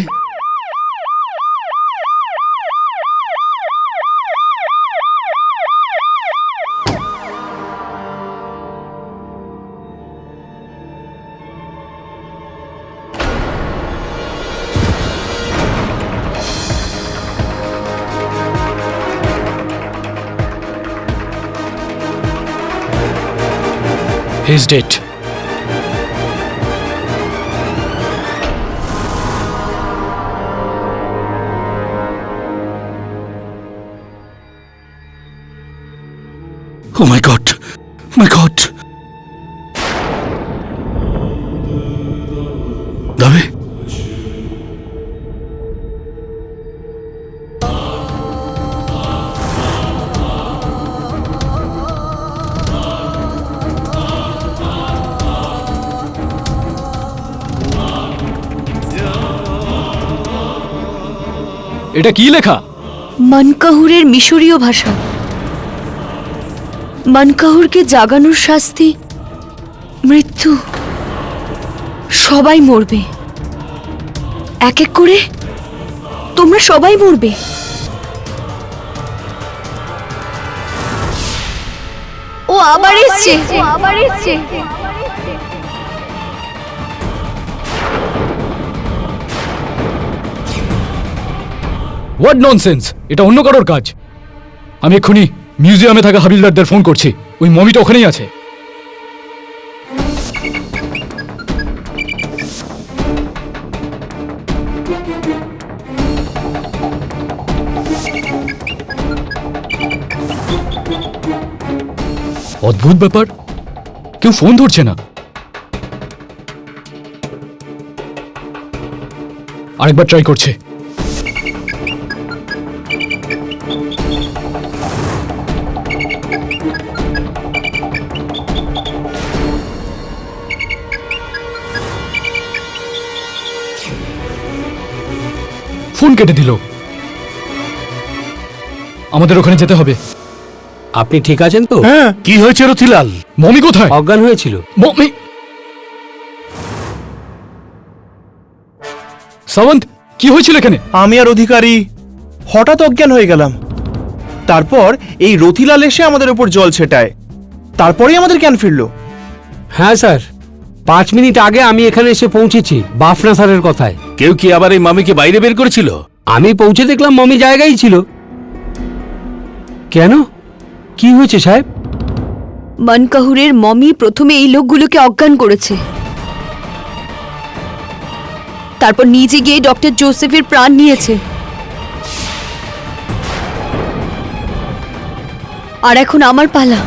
He's dead. Oh my god, my god. Dabe, এটা কি লেখা? মানকাহুরের মিশরীয় ভাষা। মানকাহুরকে জাগানোর শাস্তি মৃত্যু। সবাই মরবে এক এক করে, তোমরা সবাই মরবে। ও আবার এসছে। What nonsense! এটা অন্য কারোর কাজ। আমি এক্ষুনি মিউজিয়ামে থাকা হাবিলদারদের ফোন করছি। ওই মমিটা ওখানেই আছে। অদ্ভুত ব্যাপার, কেউ ফোন ধরছে না। আরেকবার ট্রাই করছে। ফোন কেটে দিল। আমাদের ওখানে যেতে হবে। আপনি ঠিক আছেন তো? হ্যাঁ। কি হয়েছে রতিলাল? মমি কোথায়? অজ্ঞান হয়েছিল। মমি, সাওয়ন্ত, কি হয়েছিল এখানে? আমি আর অধিকারী হঠাৎ অজ্ঞান হয়ে গেলাম। তারপর এই রতিলাল এসে আমাদের উপর জল ছেটায়, তারপরেই আমাদের জ্ঞান ফিরল। হ্যাঁ স্যার, 5 মিনিট আগে আমি এখানে এসে পৌঁছেছি বাফনা স্যারের কথায়। কেউ কি আবার এই মামিকে বাইরে বের করেছিল? আমি পৌঁছে দেখলাম মমি জায়গায় ছিল। কেন, কি হয়েছে সাহেব? মানকাহুরের মমি প্রথমে এই লোকগুলোকে অজ্ঞান করেছে, তারপর নিজে গিয়ে ডক্টর জোসেফের প্রাণ নিয়েছে। আর এখন আমার পালা,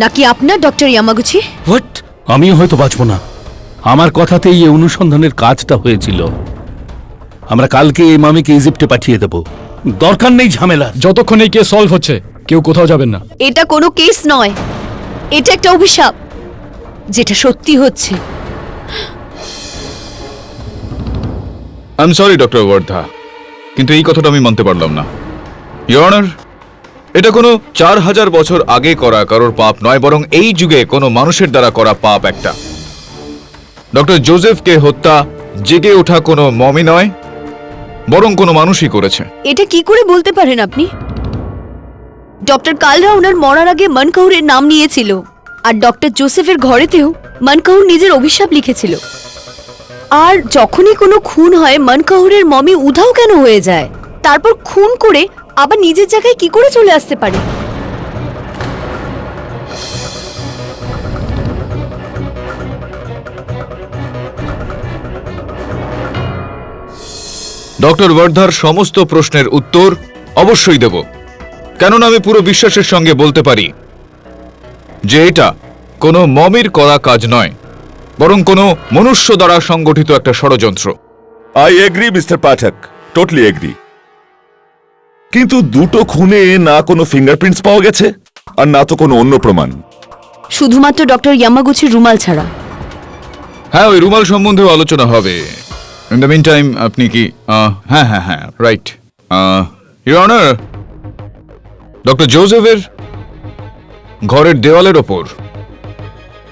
নাকি আপনার ডক্টর ইয়ামাগুচি? হোয়াট? আমিও হয়তো বাঁচব না। আমার কথাতেই এই অনুসন্ধানের কাজটা হয়েছিল। আমরা কালকে এই মামিকে ইজিপ্টে পাঠিয়ে দেব। দরকার নেই ঝামেলা। যতক্ষণ এই কেস সলভ হচ্ছে কেউ কোথাও যাবেন না। এটা কোনো কেস নয়, এটা একটা অভিশাপ, যেটা সত্যি হচ্ছে। I am sorry doctor Wardha, কিন্তু এই কথাটা আমি মানতে পারলাম না। ইওর অনার, এটা কোনো 4000 বছর আগে করা কারোর পাপ নয়, বরং এই যুগে কোনো মানুষের দ্বারা করা পাপ একটা। ডক্টর জোসেফকে হত্যা জেগে ওঠা কোনো মমি নয়, বরং কোনো মানুষই করেছে। এটা কি করে বলতে পারেন আপনি? ডক্টর কালরা ওনার মরার আগে মনকাহুরের নাম নিয়েছিল, আর ডক্টর জোসেফের ঘরেতেও মনকাহুর নিজের অভিশাপ লিখেছিল। আর যখনই কোনো খুন হয় মনকাহুরের মমি উধাও কেন হয়ে যায়, তারপর খুন করে আবার নিজের জায়গায় কি করে চলে আসতে পারে? ডক্টর ওয়ার্ধার সমস্ত প্রশ্নের উত্তর অবশ্যই দেব, কেননা আমি পুরো বিশ্বাসের সঙ্গে বলতে পারি যে এটা কোনো মমির করা কাজ নয়, বরং কোনো মনুষ্য দ্বারা সংগঠিত একটা ষড়যন্ত্র। I agree mister Pathak, totally agri. কিন্তু দুটো খুনে না কোনো ফিঙ্গারপ্রিন্টস পাওয়া গেছে আর না তো কোনো অন্য প্রমাণ। শুধুমাত্র ডক্টর ইয়ামাগুচির রুমাল ছাড়া। হ্যাঁ, ওই রুমাল সম্বন্ধেও আলোচনা হবে। ইন দ্য মিন টাইম আপনি কি হ্যাঁ হ্যাঁ হ্যাঁ রাইট, ইউর অনার, ডক্টর জোসেফের ঘরের দেওয়ালের ওপর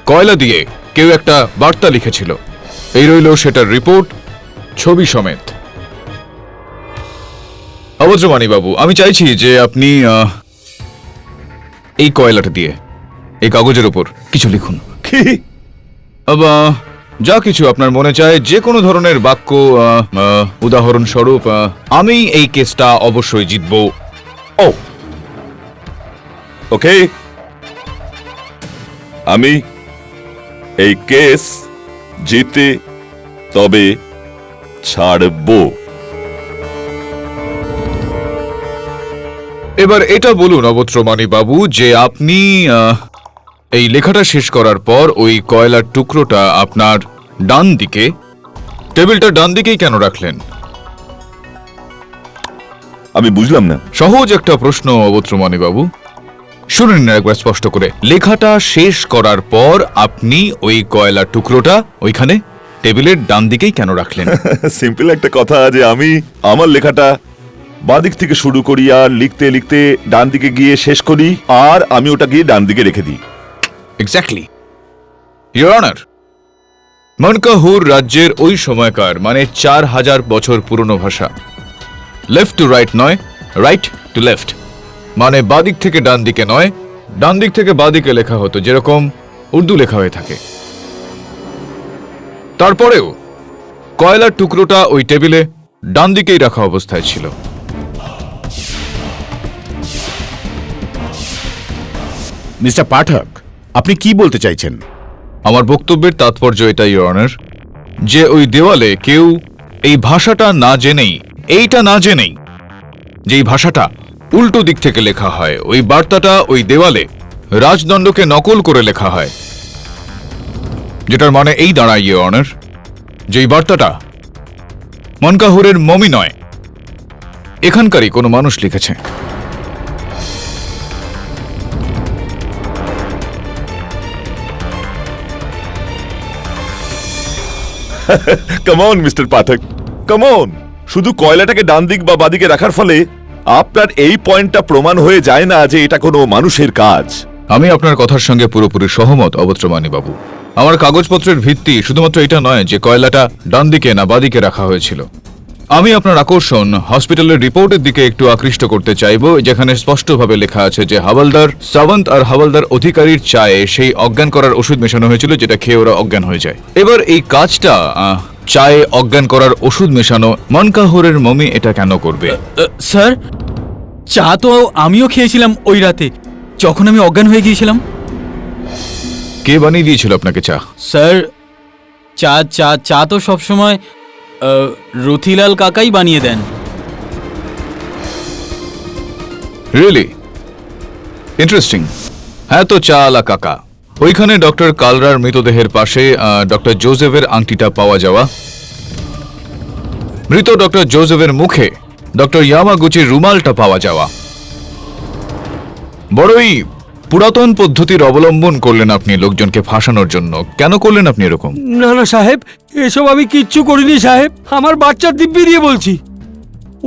কয়লা দিয়ে কেউ একটা বার্তা লিখেছিল। এই রইল সেটার রিপোর্ট, ছবি সমেত। অবজ্রমানী বাবু, আমি চাইছি যে আপনি এই কয়লাটা দিয়ে এই কাগজের উপর কিছু লিখুন। কি? যা কিছু আপনার মনে চায়, যে কোনো ধরনের বাক্য, উদাহরণস্বরূপ আমি এই কেসটা অবশ্যই জিতব। ও ওকে, আমি এই কেস জিতে তবে ছাড়বো। এবার এটা বলুন অবত্রমানী বাবু যে আপনি এই লেখাটা শেষ করার পর ওই কয়লার টুকরোটা আপনার ডান দিকে, টেবিলটা ডান দিকেই কেন রাখলেন? আমি বুঝলাম না। সহজ একটা প্রশ্ন অবত্রমানী বাবু, শুনুন না একবার স্পষ্ট করে। লেখাটা শেষ করার পর আপনি ওই কয়লার টুকরোটা ওইখানে টেবিলের ডান দিকেই কেন রাখলেন? সিম্পল একটা কথা যে আমি আমার লেখাটা বাঁদিক থেকে শুরু করি আর লিখতে লিখতে ডান দিকে গিয়ে শেষ করি, আর আমি ওটা গিয়ে ডান দিকে রেখে দিই। এক্স্যাক্টলি ইওর অনার, মনকাহুর রাজ্যের ওই সময়কার মানে 4000 বছর পুরনো ভাষা। লেফট টু রাইট নয়, রাইট টু লেফট, মানে বাদিক থেকে ডান দিকে নয়, ডান দিক থেকে বাদিকে লেখা হতো, যেরকম উর্দু লেখা হয়ে থাকে। তারপরেও কয়লার টুকরোটা ওই টেবিলে ডান দিকেই রাখা অবস্থায় ছিল। মিস্টার পাঠক, আপনি কি বলতে চাইছেন? আমার বক্তব্যের তাৎপর্য এটাই ইওর অনার, যে ওই দেওয়ালে কেউ এই ভাষাটা না জেনেই, এইটা না জেনেই যে এই ভাষাটা উল্টো দিক থেকে লেখা হয়, ওই বার্তাটা ওই দেওয়ালে রাজদণ্ডকে নকল করে লেখা হয়, যেটার মানে এই দাঁড়ায় ইওর অনার যে এই বার্তাটা মনকাহুরের মমি নয়, এখানকারই কোনো মানুষ লিখেছে। Come on mister Pathak, come on. শুধু কয়লাটাকে ডান দিক বা বাদিকে রাখার ফলে আপনার এই পয়েন্টটা প্রমাণ হয়ে যায় না যে এটা কোনো মানুষের কাজ। আমি আপনার কথার সঙ্গে পুরোপুরি সহমত অবত্রমানী বাবু। আমার কাগজপত্রের ভিত্তি শুধুমাত্র এটা নয় যে কয়লাটা ডান দিকে না বাদিকে রাখা হয়েছিল। আমি আপনার আকর্ষণ হসপিটালের রিপোর্টের দিকে একটু আকৃষ্ট করতে চাইব, যেখানে স্পষ্টভাবে লেখা আছে যে হাওলদার সাবন্ত আর হাওলদার অধিকারীর চায়ে সেই অজ্ঞান করার ওষুধ মেশানো হয়েছিল, যেটা খেয়ে ওরা অজ্ঞান হয়ে যায়। এবার এই কাজটা চায়ে অজ্ঞান করার ওষুধ মেশানো মনকাহুরের মমি এটা কেন করবে? স্যার, চা তো আমিও খেয়েছিলাম ওই রাতে যখন আমি অজ্ঞান হয়ে গিয়েছিলাম। কে বানিয়ে দিয়েছিল আপনাকে চা? স্যার, চা চা চা তো সবসময় রথিলাল কাকাই বানিয়ে দেন। Really interesting. হ্যাঁ, তো চা আলা কাকা। ওইখানে ডক্টর কালরার মৃতদেহের পাশে ডক্টর জোসেফের আংটিটা পাওয়া যাওয়া, মৃত ডক্টর জোসেফের মুখে ডক্টর ইয়ামাগুচির রুমালটা পাওয়া যাওয়া, বড়ই পুরাতন পদ্ধতির অবলম্বন করলেন আপনি লোকজনকে ফাঁসানোর জন্য। কেন করলেন আপনি এরকম? না না সাহেব, এসব আমি কিচ্ছু করিনি সাহেব। আমার বাচ্চার দিব্যি দিয়ে বলছি,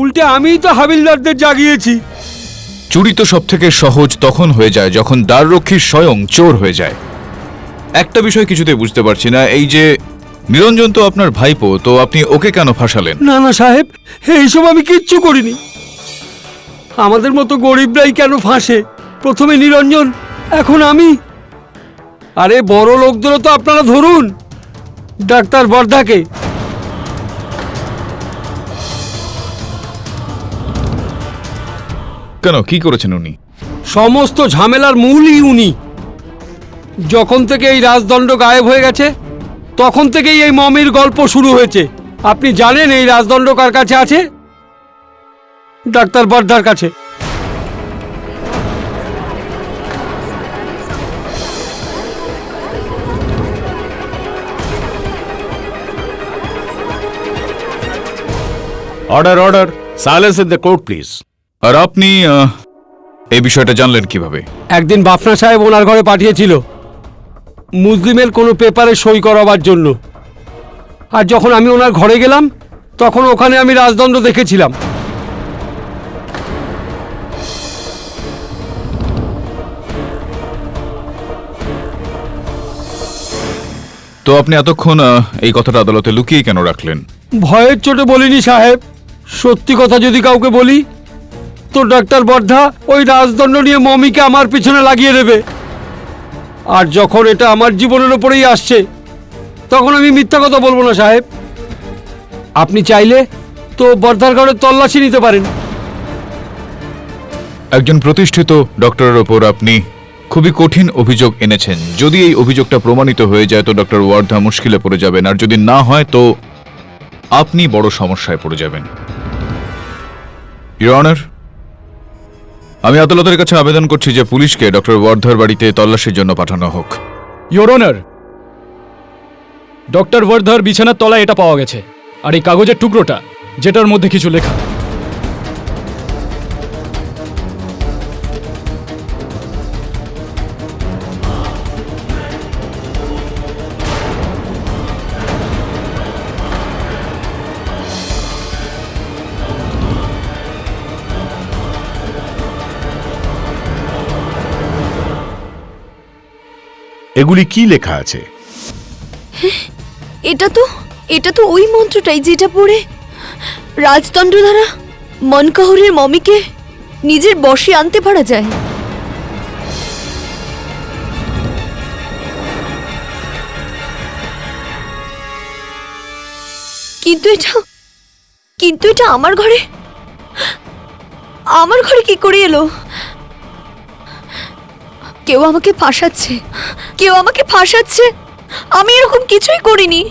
উল্টে আমিই তো হাবিলদারদের জাগিয়েছি। চুরি তো সব থেকে সহজ তখন হয়ে যায় যখন দ্বাররক্ষী স্বয়ং চোর হয়ে যায়। একটা বিষয় কিছুতে বুঝতে পারছি না, এই যে নিরঞ্জন তো আপনার ভাইপো, তো আপনি ওকে কেন ফাঁসালেন? না না সাহেব, এইসব আমি কিচ্ছু করিনি। আমাদের মতো গরিবরাই কেন ফাঁসে? প্রথমে নিরঞ্জন, এখন আমি। আরে বড় লোকদেরও তো আপনারা ধরুন, ডাক্তার বর্ধাকে। কেন, কি করেছেন উনি? সমস্ত ঝামেলার মূলই উনি। যখন থেকে এই রাজদণ্ড গায়েব হয়ে গেছে তখন থেকেই এই মমির গল্প শুরু হয়েছে। আপনি জানেন এই রাজদণ্ড কার কাছে আছে? ডাক্তার বর্ধার কাছে। Order order, silence in the court please. আর আপনি এই বিষয়টা জানলেন কিভাবে? একদিন বাফনা সাহেব ওনার ঘরে পাঠিয়েছিল মুসলিমের কোনো পেপারে সই করাবার জন্য। আর যখন আমি ওনার ঘরে গেলাম তখন ওখানে আমি রাজদণ্ড দেখেছিলাম। তো আপনি এতক্ষণ এই কথাটা আদালতে লুকিয়ে কেন রাখলেন? ভয়ের চোটে বলিনি সাহেব। সত্যি কথা যদি কাউকে বলি তো ডাক্তার বর্ধা ওই রাজদণ্ড নিয়ে মমিকে আমার পিছনে লাগিয়ে দেবে। আর যখন এটা আমার জীবনের ওপরেই আসছে তখন আমি মিথ্যা কথা বলবো না সাহেব। আপনি চাইলে তো বর্ধার ঘরে তল্লাশি নিতে পারেন। একজন প্রতিষ্ঠিত ডক্টরের ওপর আপনি খুবই কঠিন অভিযোগ এনেছেন। যদি এই অভিযোগটা প্রমাণিত হয়ে যায় তো ডক্টর ওয়ার্ধা মুশকিলে পড়ে যাবেন, আর যদি না হয় তো আপনি বড় সমস্যায় পড়ে যাবেন। ইওর অনার, আমি আদালতের কাছে আবেদন করছি যে পুলিশকে ডক্টর ওয়ার্ধার বাড়িতে তল্লাশির জন্য পাঠানো হোক। ইওর অনার, ডক্টর ওয়ার্ধার বিছানার তলায় এটা পাওয়া গেছে, আর এই কাগজের টুকরোটা যেটার মধ্যে কিছু লেখা। এগুলি কি লেখা আছে? এটা তো ওই মন্ত্রটাই যেটা পড়ে রাজদণ্ড দ্বারা মনকাহুরের মমিকে নিজের বশে আনতে পারা যায়। কিন্তু এটা আমার ঘরে কি করে এলো? কেউ আমাকে ফাঁসাচ্ছে। আমি এরকম কিছুই করিনি।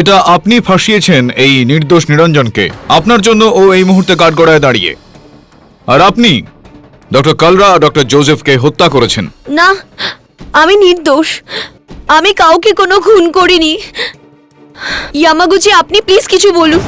এটা আপনি ফাঁসিয়েছেন এই নির্দোষ নিরঞ্জনকে। আপনার জন্য ও এই মুহূর্তে কাঠগড়ায় দাঁড়িয়ে, আর আপনি ডক্টর কালরা আর ডক্টর জোসেফকে হত্যা করেছেন। না, আমি নির্দোষ। আমি কাউকে কোনো খুন করিনি। ইয়ামাগুচি, আপনি প্লিজ কিছু বলুন।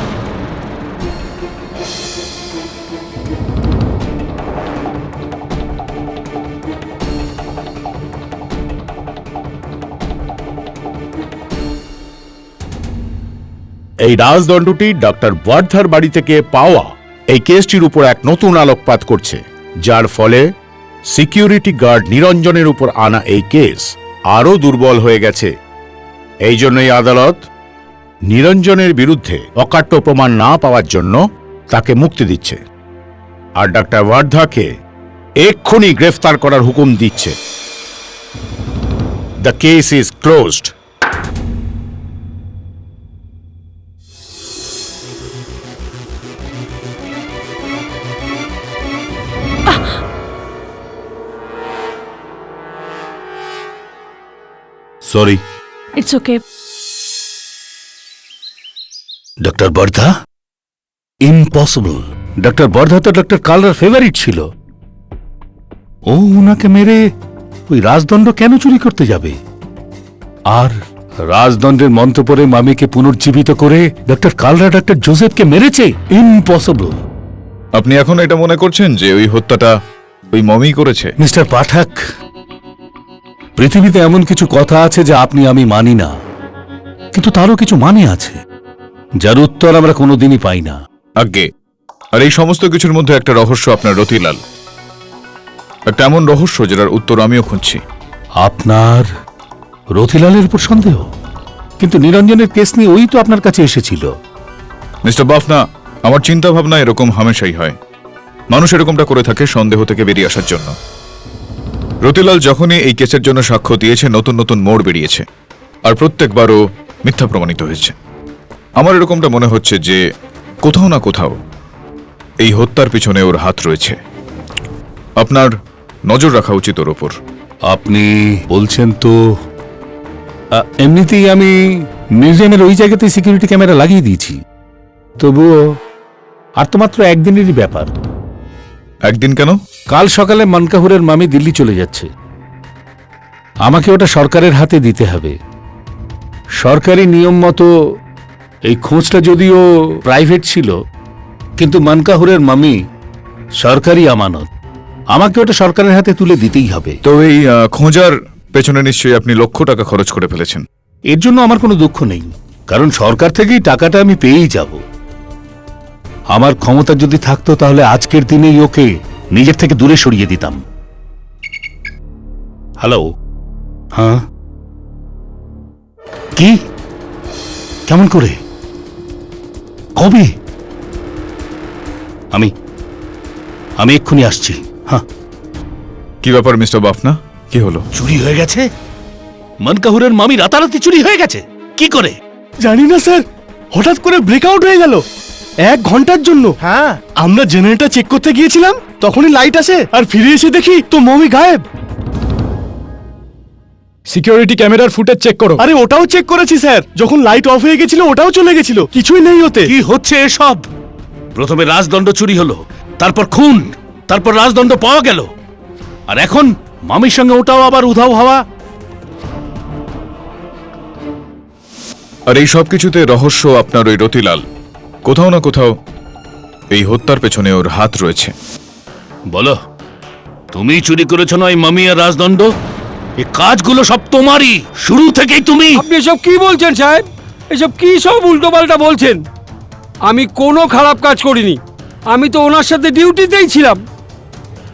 এই রাজদণ্ডটি ডক্টর ওয়ার্ধার বাড়ি থেকে পাওয়া এই কেসটির উপর এক নতুন আলোকপাত করছে, যার ফলে সিকিউরিটি গার্ড নিরঞ্জনের উপর আনা এই কেস আরও দুর্বল হয়ে গেছে। এই জন্যই আদালত নিরঞ্জনের বিরুদ্ধে অকাট্য প্রমাণ না পাওয়ার জন্য তাকে মুক্তি দিচ্ছে, আর ডক্টর ওয়ার্ধাকে এক্ষুনি গ্রেফতার করার হুকুম দিচ্ছে। The case is closed. Sorry. It's okay. Doctor Bardha? Impossible. Doctor Bardha তো ডক্টর কালরার ফেভারিট ছিল। ও উনাকে মেরে ওই রাজদণ্ড কেন চুরি করতে যাবে? আর রাজদণ্ডের মন্ত্র পরে মামিকে পুনর্জীবিত করে ডক্টর কালরা ডক্টর জোসেফকে মেরেছে? ইম্পসিবল। আপনি এখন এটা মনে করছেন যে ওই হত্যাটা ওই মমি করেছে? মিস্টার পাঠক, পৃথিবীতে এমন কিছু কথা আছে যা আপনি আমি মানি না, কিন্তু তারও কিছু মানে আছে যার উত্তর আমরা কোনোদিনই পাই না। আজ্ঞে, আর এই সমস্ত কিছুর মধ্যে একটা রহস্য আপনার রতিলাল, একটা এমন রহস্য যেটার উত্তর আমিও খুঁজছি। আপনার রতিলালের উপর সন্দেহ? কিন্তু নিরঞ্জনের কেস নিয়ে ওই তো আপনার কাছে এসেছিল। মিস্টার বাফনা, আমার চিন্তা ভাবনা এরকম হামেশাই হয়। মানুষ এরকমটা করে থাকে সন্দেহ থেকে বেরিয়ে আসার জন্য। রতিলাল যখনই এই কেসের জন্য সাক্ষ্য দিয়েছে, নতুন নতুন মোড় বেরিয়েছে, আর প্রত্যেকবারও মিথ্যা প্রমাণিত হয়েছে। আমার এরকমটা মনে হচ্ছে যে কোথাও না কোথাও এই হত্যার পিছনে ওর হাত রয়েছে। আপনার নজর রাখা উচিত ওর ওপর। আপনি বলছেন তো? এমনিতেই আমি মিউজিয়ামের ওই জায়গাতে সিকিউরিটি ক্যামেরা লাগিয়ে দিয়েছি। তবুও আর তো মাত্র একদিনেরই ব্যাপার। একদিন কেন? কাল সকালে মানকাহুরের মামি দিল্লি চলে যাচ্ছে। আমাকে ওটা সরকারের হাতে দিতে হবে। সরকারি নিয়ম মতো এই খোঁজটা যদিও প্রাইভেট ছিল, কিন্তু মানকাহুরের মামি সরকারি আমানত। আমাকে ওটা সরকারের হাতে তুলে দিতেই হবে। তো এই খোঁজার পেছনে নিশ্চয়ই আপনি লক্ষ টাকা খরচ করে ফেলেছেন। এর জন্য আমার কোনো দুঃখ নেই, কারণ সরকার থেকেই টাকাটা আমি পেয়েই যাব। আমার ক্ষমতা যদি থাকতো তাহলে আজকের দিনেই ওকে নিজের থেকে দূরে সরিয়ে দিতাম। হ্যালো? হ্যাঁ, কি? কেমন করে? কবে? আমি এক্ষুনি আসছি। হ্যাঁ। কি ব্যাপার মিস্টার বাফনা, কি হলো? চুরি হয়ে গেছে? মানকাহুরের মামি রাতারাতি চুরি হয়ে গেছে? কি করে? জানি না স্যার, হঠাৎ করে ব্রেকআউট হয়ে গেল 1 ঘন্টার জন্য। হ্যাঁ, আমরা জেনারেটর চেক করতে গিয়েছিলাম, তখনই লাইট আসে, আর ফিরে এসে দেখি তো মমি গায়েব। সিকিউরিটি ক্যামেরার ফুটেজ চেক করো। আরে ওটাও চেক করেছি স্যার, যখন লাইট অফ হয়ে গেছিল ওটাও চলে গেছিল, কিছুই নেই ওতে। কি হচ্ছে এসব? প্রথমে রাজদণ্ড চুরি হলো, তারপর খুন, তারপর রাজদণ্ড পাওয়া গেল, আর এখন মামির সঙ্গে ওটাও আবার উধাও হওয়া। আর এই সব কিছুতে রহস্য আপনার ওই রতিলাল। কোথাও না কোথাও এই হত্যার পেছনে ওর হাত রয়েছে। বলো, তুমি চুরি করেছো না এই মামি আর রাজদণ্ড? এই কাজগুলো সব তোমারই, শুরু থেকেই তুমি। আপনি এসব কি বলছেন সাহেব? এসব কি সব উল্টোপাল্টা বলছেন? আমি কোনো খারাপ কাজ করিনি, আমি তো ওনার সাথে ডিউটিতেই ছিলাম।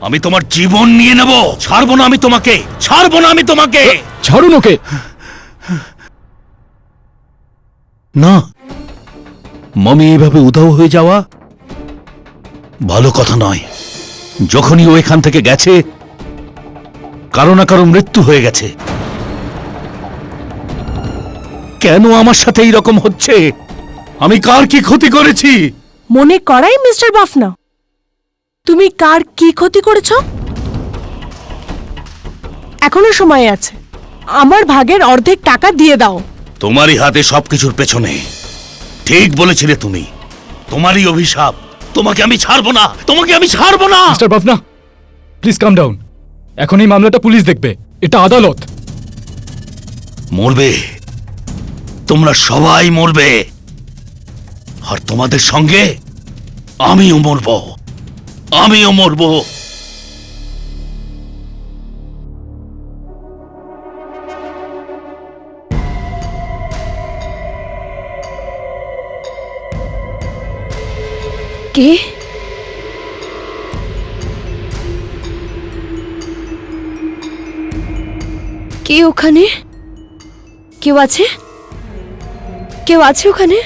আমি তোমার জীবন নিয়ে নেব, ছাড়বো না আমি তোমাকে, ছাড়বো না আমি তোমাকে। ছাড়ুন ওকে। না, মামি এইভাবে উধাও হয়ে যাওয়া ভালো কথা নয়। যখনই ও এখান থেকে গেছে, কারো না কারো মৃত্যু হয়ে গেছে। কেন আমার সাথে এইরকম হচ্ছে? আমি কার কি ক্ষতি করেছি? মনে করাই মিস্টার বাফনা, তুমি কার কি ক্ষতি করেছো? এখনো সময় আছে, আমার ভাগের অর্ধেক টাকা দিয়ে দাও। তোমারই হাতে সবকিছুর পেছনে। ঠিক বলেছিলে তুমি, তোমারই অভিশাপ। তোমাকে আমি ছাড়বো না, তোমাকে আমি ছাড়বো না। Mister Bafna, please calm down. এখন এই মামলাটা পুলিশ দেখবে, এটা আদালত। মরবে, তোমরা সবাই মরবে, আর তোমাদের সঙ্গে আমিও মরব, আমিও মরব। কে? কে ওখানে? কেউ আছে? কেউ আছে ওখানে?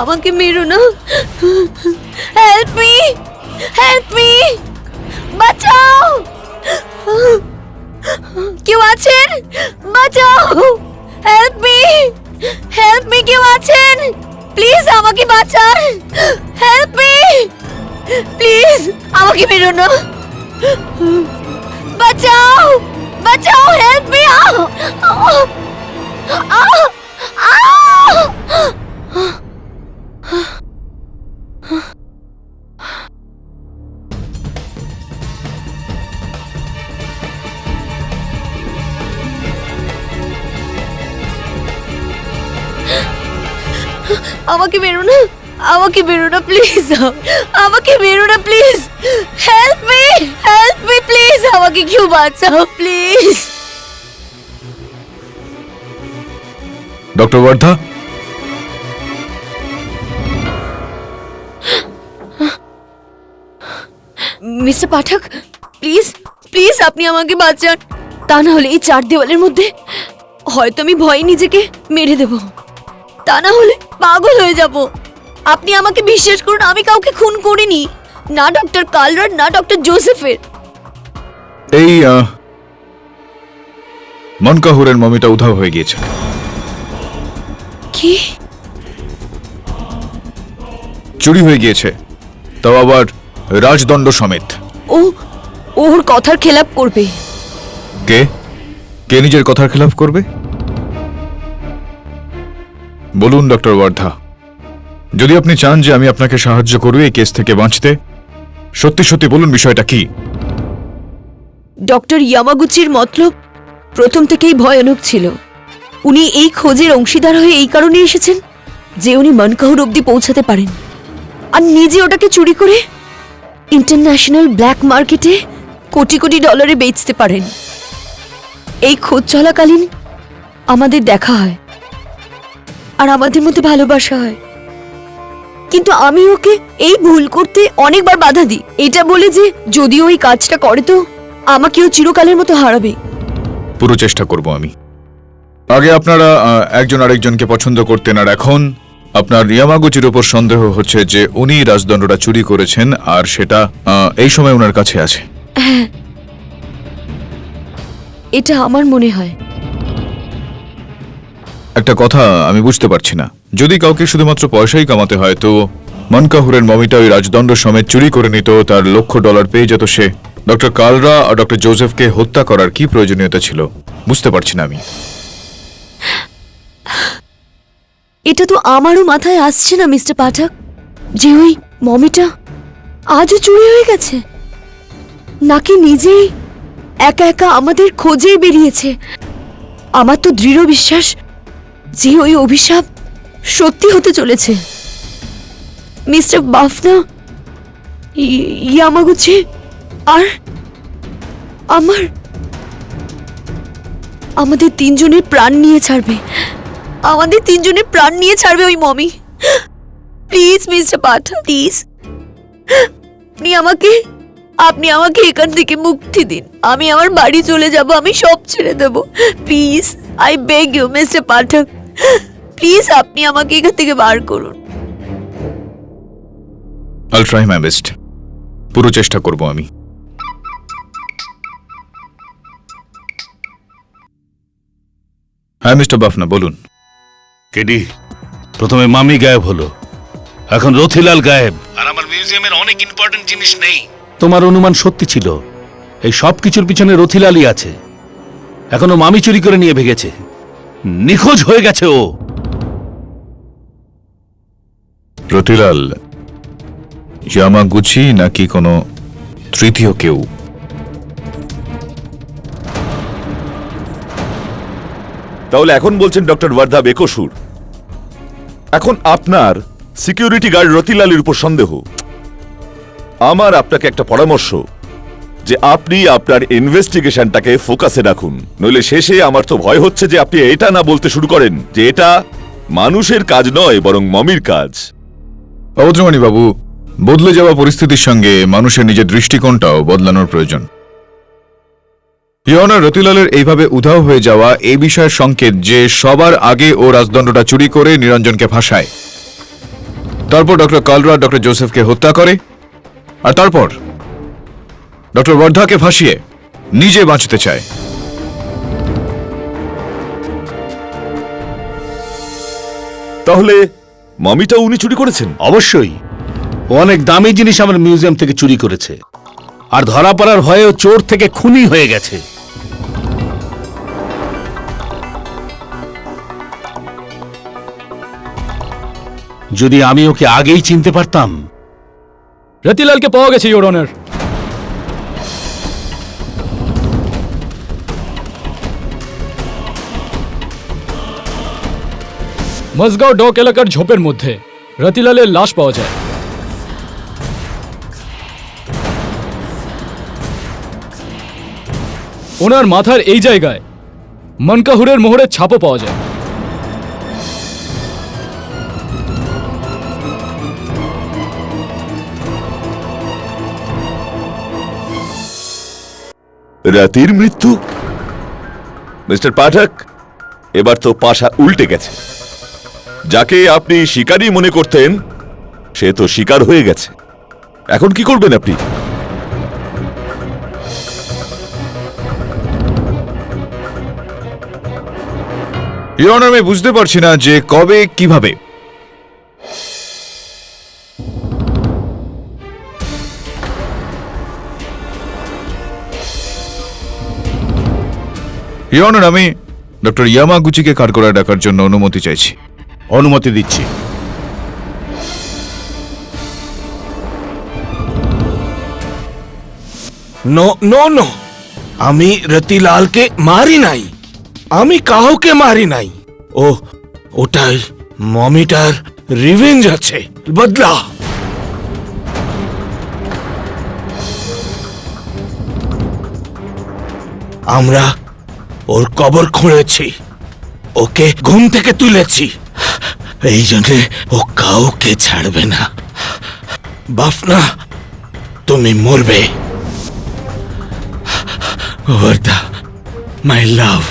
আমাকে মেরো না, হেল্প মি, হেল্প মি, বাঁচাও, কেউ আছেন? বাঁচাও, হেল্প মি, হেল্প মি, কেউ আছেন? প্লিজ আমাকে বাঁচান, হেল্প মি, প্লিজ আমাকে মেরো না, বাঁচাও, বাঁচাও, হেল্প মি। আমাকে মেরো না, আমাকে মেরো না প্লিজ, আমাকে মেরো না প্লিজ, হেল্প মি প্লিজ, আমাকে কেউ বাঁচাও please. Doctor Wardha, mister Pathak, please please আপনি আমাকে বাঁচান, তা না হলে এই চার দেওয়ালের মধ্যে হয়তো আমি ভয়ে নিজেকে মেরে দেব, তা না হলে পাগল হয়ে যাব। আপনি আমাকে বিশ্বাস করুন, আমি কাউকে খুন করিনি, না ডক্টর কালরার না ডক্টর জোসেফের। এই মনকাহুরের মমিটা উধাও হয়ে গিয়েছে। কি? চুরি হয়ে গিয়েছে, তাও আবার রাজদণ্ড সমেত। ও ওর কথার খেলাপ করবে। কে কে নিজের কথার খেলাফ করবে? বলুন ডক্টর ওয়ার্ধা, যদি আপনি চান যে আমি আপনাকে সাহায্য করি এই কেস থেকে বাঁচতে, সত্যি সত্যি বলুন বিষয়টা কি। ডক্টর ইয়ামাগুচির মতলব প্রথম থেকেই ভয়ানক ছিল। উনি এই খোঁজের অংশীদার হয়ে এই কারণে এসেছেন যে উনি মনকাহুর অবধি পৌঁছাতে পারেন আর নিজে ওটাকে চুরি করে ইন্টারন্যাশনাল ব্ল্যাক মার্কেটে কোটি কোটি ডলারে বেচতে পারেন। এই খোঁজ চলাকালীন আমাদের দেখা হয় আর আমাদের মধ্যে ভালোবাসা হয়, কিন্তু আমি ওকে এই ভুল করতে অনেকবার বাধা দিই, এটা বলে যে যদি ওই কাজটা করে তো আমাকেও চিরকালের মতো হারাবে। পুরো চেষ্টা করব আমি। আগে আপনারা একজন আরেকজনকে পছন্দ করতেন, আর এখন আপনার ইয়ামাগুচির উপর সন্দেহ হচ্ছে যে উনি রাজদণ্ডটা চুরি করেছেন আর সেটা এই সময় ওনার কাছে আছে। হ্যাঁ, এটা আমার মনে হয়। একটা কথা আমি বুঝতে পারছি না, যদি কাউকে শুধুমাত্র পয়সাই কামাতে হয় তো মনকাহুরের মমিটা ওই রাজদণ্ড সমেত চুরি করে নিত, তার $1,00,000 পেয়ে যেত সে। ডক্টর কালরা আর ডক্টর জোসেফকে হত্যা করার কি প্রয়োজনীয়তা ছিল বুঝতে পারছি না আমি। এটা তো আমারও মাথায় আসছে না মিস্টার পাঠক, যে ওই মমিটা আজও চুরি হয়ে গেছে, নাকি নিজেই একা একা আমাদের খোঁজে বেরিয়েছে। আমার তো দৃঢ় বিশ্বাস যে ওই অভিশাপ সত্যি হতে চলেছে। মিস্টার বাফনা, ইয়ামাগুচি আর আমাদের তিনজনের প্রাণ নিয়ে ছাড়বে, আমাদের তিনজনের প্রাণ নিয়ে ছাড়বে ওই mummy. Please mister Pathak, please আপনি আমাকে এখান থেকে মুক্তি দিন, আমি আমার বাড়ি চলে যাব, আমি সব ছেড়ে দেব। Please I beg you mister Pathak, please আপনি আমাকে এখান থেকে বার করুন। I'll try my best. পুরো চেষ্টা করব আমি। হ্যাঁ মিস্টার বাফনা বলুন। কেডি, প্রথমে মামি গায়েব হলো, এখন রথিলাল গায়েব, আর আমার মিউজিয়ামের অনেক ইম্পর্টেন্ট জিনিস নেই। তোমার অনুমান সত্যি ছিল, এই সব কিছুর পিছনে রথিলালই আছে। এখনো মামি চুরি করে নিয়ে ভেগেছে, নিখোঁজ হয়ে গেছে ও। রতিলাল, ইয়ামাগুচি নাকি কোনো তৃতীয় কেউ? তাহলে এখন বলছেন ডক্টর ওয়ার্ধা বেকসুর, এখন আপনার সিকিউরিটি গার্ড রতিলালের উপর সন্দেহ। আমার আপনাকে একটা পরামর্শ যে আপনি আপনার ইনভেস্টিগেশনটাকে ফোকাসে রাখুন, নইলে শেষে আমার তো ভয় হচ্ছে যে আপনি এটা না বলতে শুরু করেন যে এটা মানুষের কাজ নয় বরং মমির কাজ। অবদ্রমাণী বাবু, বদলে যাওয়া পরিস্থিতির সঙ্গে মানুষের নিজের দৃষ্টিকোণটাও বদলানোর প্রয়োজন। ইয়নার রতিলালের এইভাবে উধাও হয়ে যাওয়া এই বিষয়ের সংকেত যে সবার আগে ও রাজদণ্ডটা চুরি করে নিরঞ্জনকে ফাঁসায়, তারপর ডক্টর কালরা ডক্টর জোসেফকে হত্যা করে, আর তারপর ডক্টর ওয়ার্ধাকে ফাঁসিয়ে নিজে বাঁচতে চায়। তাহলে মমিটা উনি চুরি করেছেন? অবশ্যই, ও অনেক দামি জিনিস আমার মিউজিয়াম থেকে চুরি করেছে, আর ধরা পড়ার ভয়ে ও চোর থেকে খুনি হয়ে গেছে। যদি আমি ওকে আগেই চিনতে পারতাম। রতিলালকে পাওয়া গেছে ইওর অনার। মজগাঁও ডক এলাকার ঝোপের মধ্যে রতিলালের লাশ পাওয়া যায়। ওনার মাথার এই জায়গায় মনকাহুরের মোহরের ছাপও পাওয়া যায়। রাতির মৃত্যু? মিস্টার পাঠক, এবার তো পাশা উল্টে গেছে। যাকে আপনি শিকারী মনে করতেন সে তো শিকার হয়ে গেছে। এখন কি করবেন আপনি? ইওর অনার, আমি বুঝতে পারছি না যে কবে কিভাবে। ইওর অনার, আমি ডক্টর ইয়ামাগুচিকে কাঠগড়ায় ডাকার জন্য অনুমতি চাইছি। অনুমতি দিচ্ছি। নো নো নো, আমি রতিলালকে মারি নাই, আমি কাউকে মারি নাই। ওটাই মমিটার রিভেঞ্জ আছে, বদলা। আমরা ওর কবর খুঁড়েছি, ওকে ঘুম থেকে তুলেছি, এই জন্যে ও কাউকে ছাড়বে না। বাফনা, তুমি মরবে। বর্দা, মাই লাভ,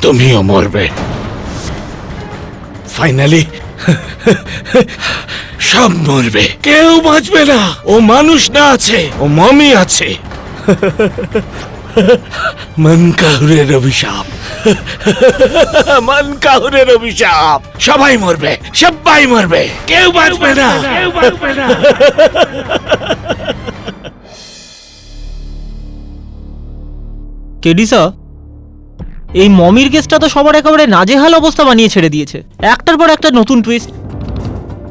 তুমিও মরবে। ফাইনালি সব মরবে, কেউ বাঁচবে না। ও মানুষ না আছে, ও মমি আছে। মনকাহুরের অভিশাপ, মনকাহুরের অভিশাপ। সবাই মরবে, সবাই মরবে, কেউ বাঁচবে না, কেউ বাঁচবে না। কেডি স্যার, এই মমির কেসটা তো সবার একেবারে নাজেহাল অবস্থা বানিয়ে ছেড়ে দিয়েছে। একটার পর একটা নতুন টুইস্ট।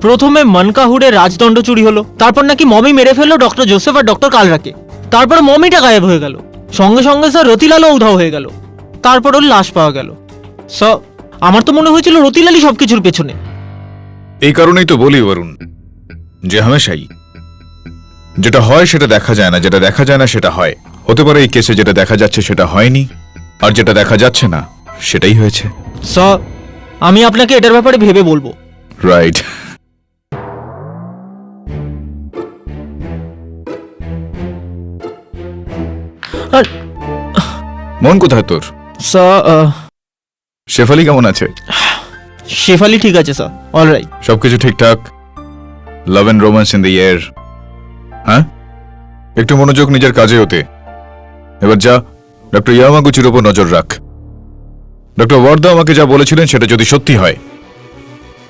প্রথমে মনকাহুরের রাজদণ্ড চুরি হলো, তারপর নাকি মমি মেরে ফেললো ডক্টর জোসেফ আর ডক্টর কালরাকে, তারপর মমিটা গায়েব হয়ে গেল, সঙ্গে সঙ্গে স্যার রতিলালও উধাও হয়ে গেল, তারপর ওর লাশ পাওয়া গেল। স্যার, আমার তো মনে হয়েছিল রতিলালই সবকিছুর পেছনে। এই কারণেই তো বলি বরুণ, যে হামেশাই যেটা হয় সেটা দেখা যায় না, যেটা দেখা যায় না সেটা হয়। হতে পারে এই কেসে যেটা দেখা যাচ্ছে সেটা হয়নি, আর যেটা দেখা যাচ্ছে না সেটাই হয়েছে। স্যার, আমি আপনাকে এটার ব্যাপারে ভেবে বলবো। রাইট। আর মন কোথায় তোর? স্যার, শেফালি কেমন আছে? শেফালি ঠিক আছে স্যার, অলরাইট। সবকিছু ঠিকঠাক? Love and romance in the air? হ্যাঁ, একটু মনোযোগ নিজের কাজে হতে। এবার যা ডক্টর ইয়ামাগুচির উপর নজর রাখ। ডক্টর ওয়ার্দা আমাকে যা বলেছিলেন সেটা যদি সত্যি হয়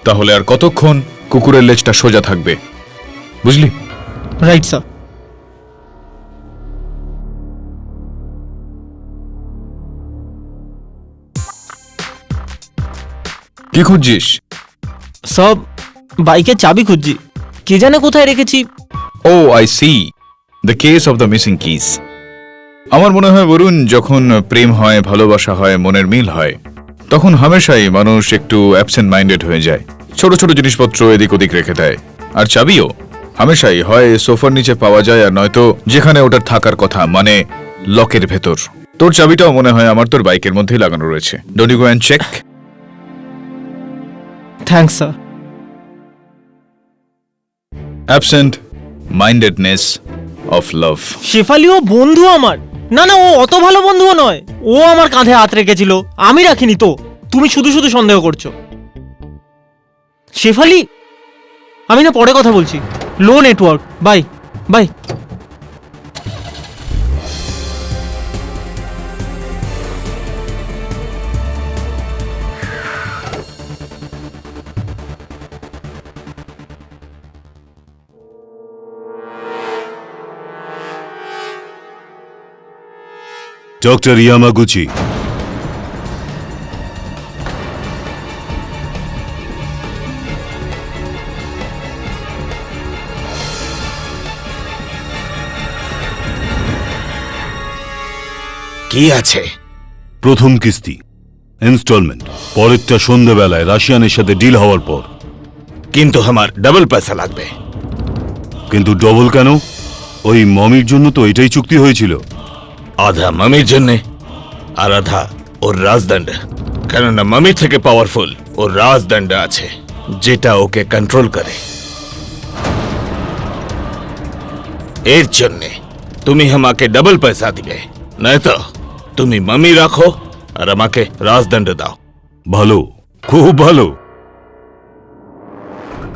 তাহলে আর কতক্ষণ কুকুরের লেজটা সোজা থাকবে, বুঝলি? Right sir. কি খুঁজছিস? সব বাইকের চাবি খুঁজছি, কে জানে কোথায় রেখেছি। Oh I see, the case of the missing kiss. আমার মনে হয় বরুণ, যখন প্রেম হয়, ভালোবাসা হয়, মনের মিল হয়, তখন হামেশাই মানুষ একটু অ্যাবসেন্ট মাইন্ডেড হয়ে যায়, ছোট ছোট জিনিসপত্র এদিক ওদিক রেখে দেয়। আর চাবিও হামেশাই হয় সোফার নিচে পাওয়া যায়, আর নয়তো যেখানে ওটার থাকার কথা, মানে লকের ভেতর। তোর চাবিটাও মনে হয় আমার তোর বাইকের মধ্যেই লাগানো রয়েছে। Don't you go and check? Thanks sir. Absent mindedness of love. শেফালিও বন্ধু আমার। না না, ও অত ভালো বন্ধুও নয়। ও আমার কাঁধে হাত রেখেছিল, আমি রাখিনি তো। তুমি শুধু শুধু সন্দেহ করছো। শেফালি, আমি না পরে কথা বলছি। Low network, bye bye. Doctor Yamaguchi, কি আছে? প্রথম কিস্তি ইনস্টলমেন্ট, পরেরটা সন্ধ্যাবেলায় রাশিয়ানের সাথে ডিল হওয়ার পর। কিন্তু আমার ডাবল পয়সা লাগবে। কিন্তু ডবল কেন? ওই মমির জন্য তো এটাই চুক্তি হয়েছিল। আধা মামির জন্যে আর আধা ওর রাজদণ্ড। কেননা মামি থেকে পাওয়ারফুল ওর রাজদণ্ড আছে, যেটা ওকে কন্ট্রোল করে। এর জন্যে তুমি আমাকে ডাবল পয়সা দিবে, নয়তো তুমি মামি রাখো আর আমাকে রাজদণ্ড দাও। ভালো, খুব ভালো।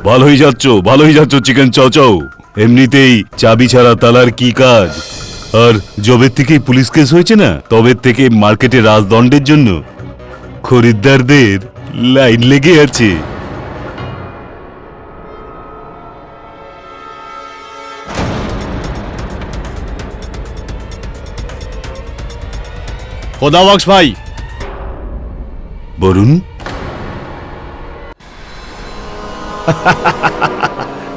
ভালোই যাচ্ছ চিকেন চাও। এমনিতেই চাবি ছাড়া তালার কি কাজ? আর জবের থেকেই পুলিশ কেস হয়েছে না, তবের থেকে মার্কেটে রাজদণ্ডের জন্য খরিদ্দারদের লাইন লেগে আছে। খোদাবক্স ভাই। বরুণ,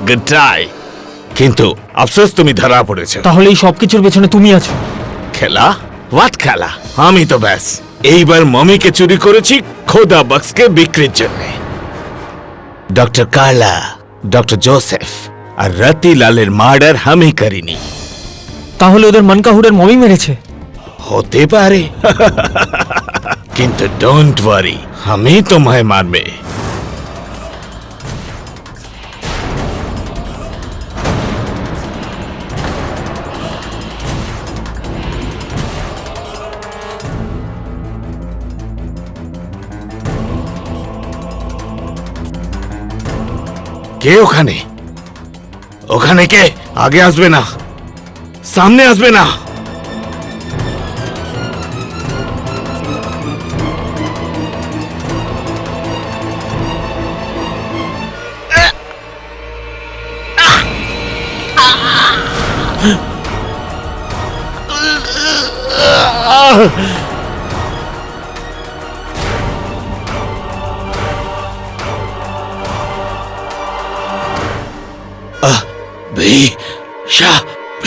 গুড ট্রাই, কিন্তু আফসোস তুমি ধরা পড়েছ। তাহলে এই সবকিছুর পেছনে তুমি আছো? খেলা? হোয়াট খেলা? আমি তো ব্যাস এইবার মমিকে চুরি করেছি খোদা বক্সকে বিক্রির জন্য। ডক্টর কার্লা, ডক্টর জোসেফ আর রতিলালের মার্ডার আমি করিনি। তাহলে ওদের মনকাহুরের মমি মেরেছে? হতে পারে, কিন্তু ডোন্ট ওয়ারি, আমি তোমায় মারবে। কে ওখানে? ওখানে কে? আগে আসবে না, সামনে আসবে না।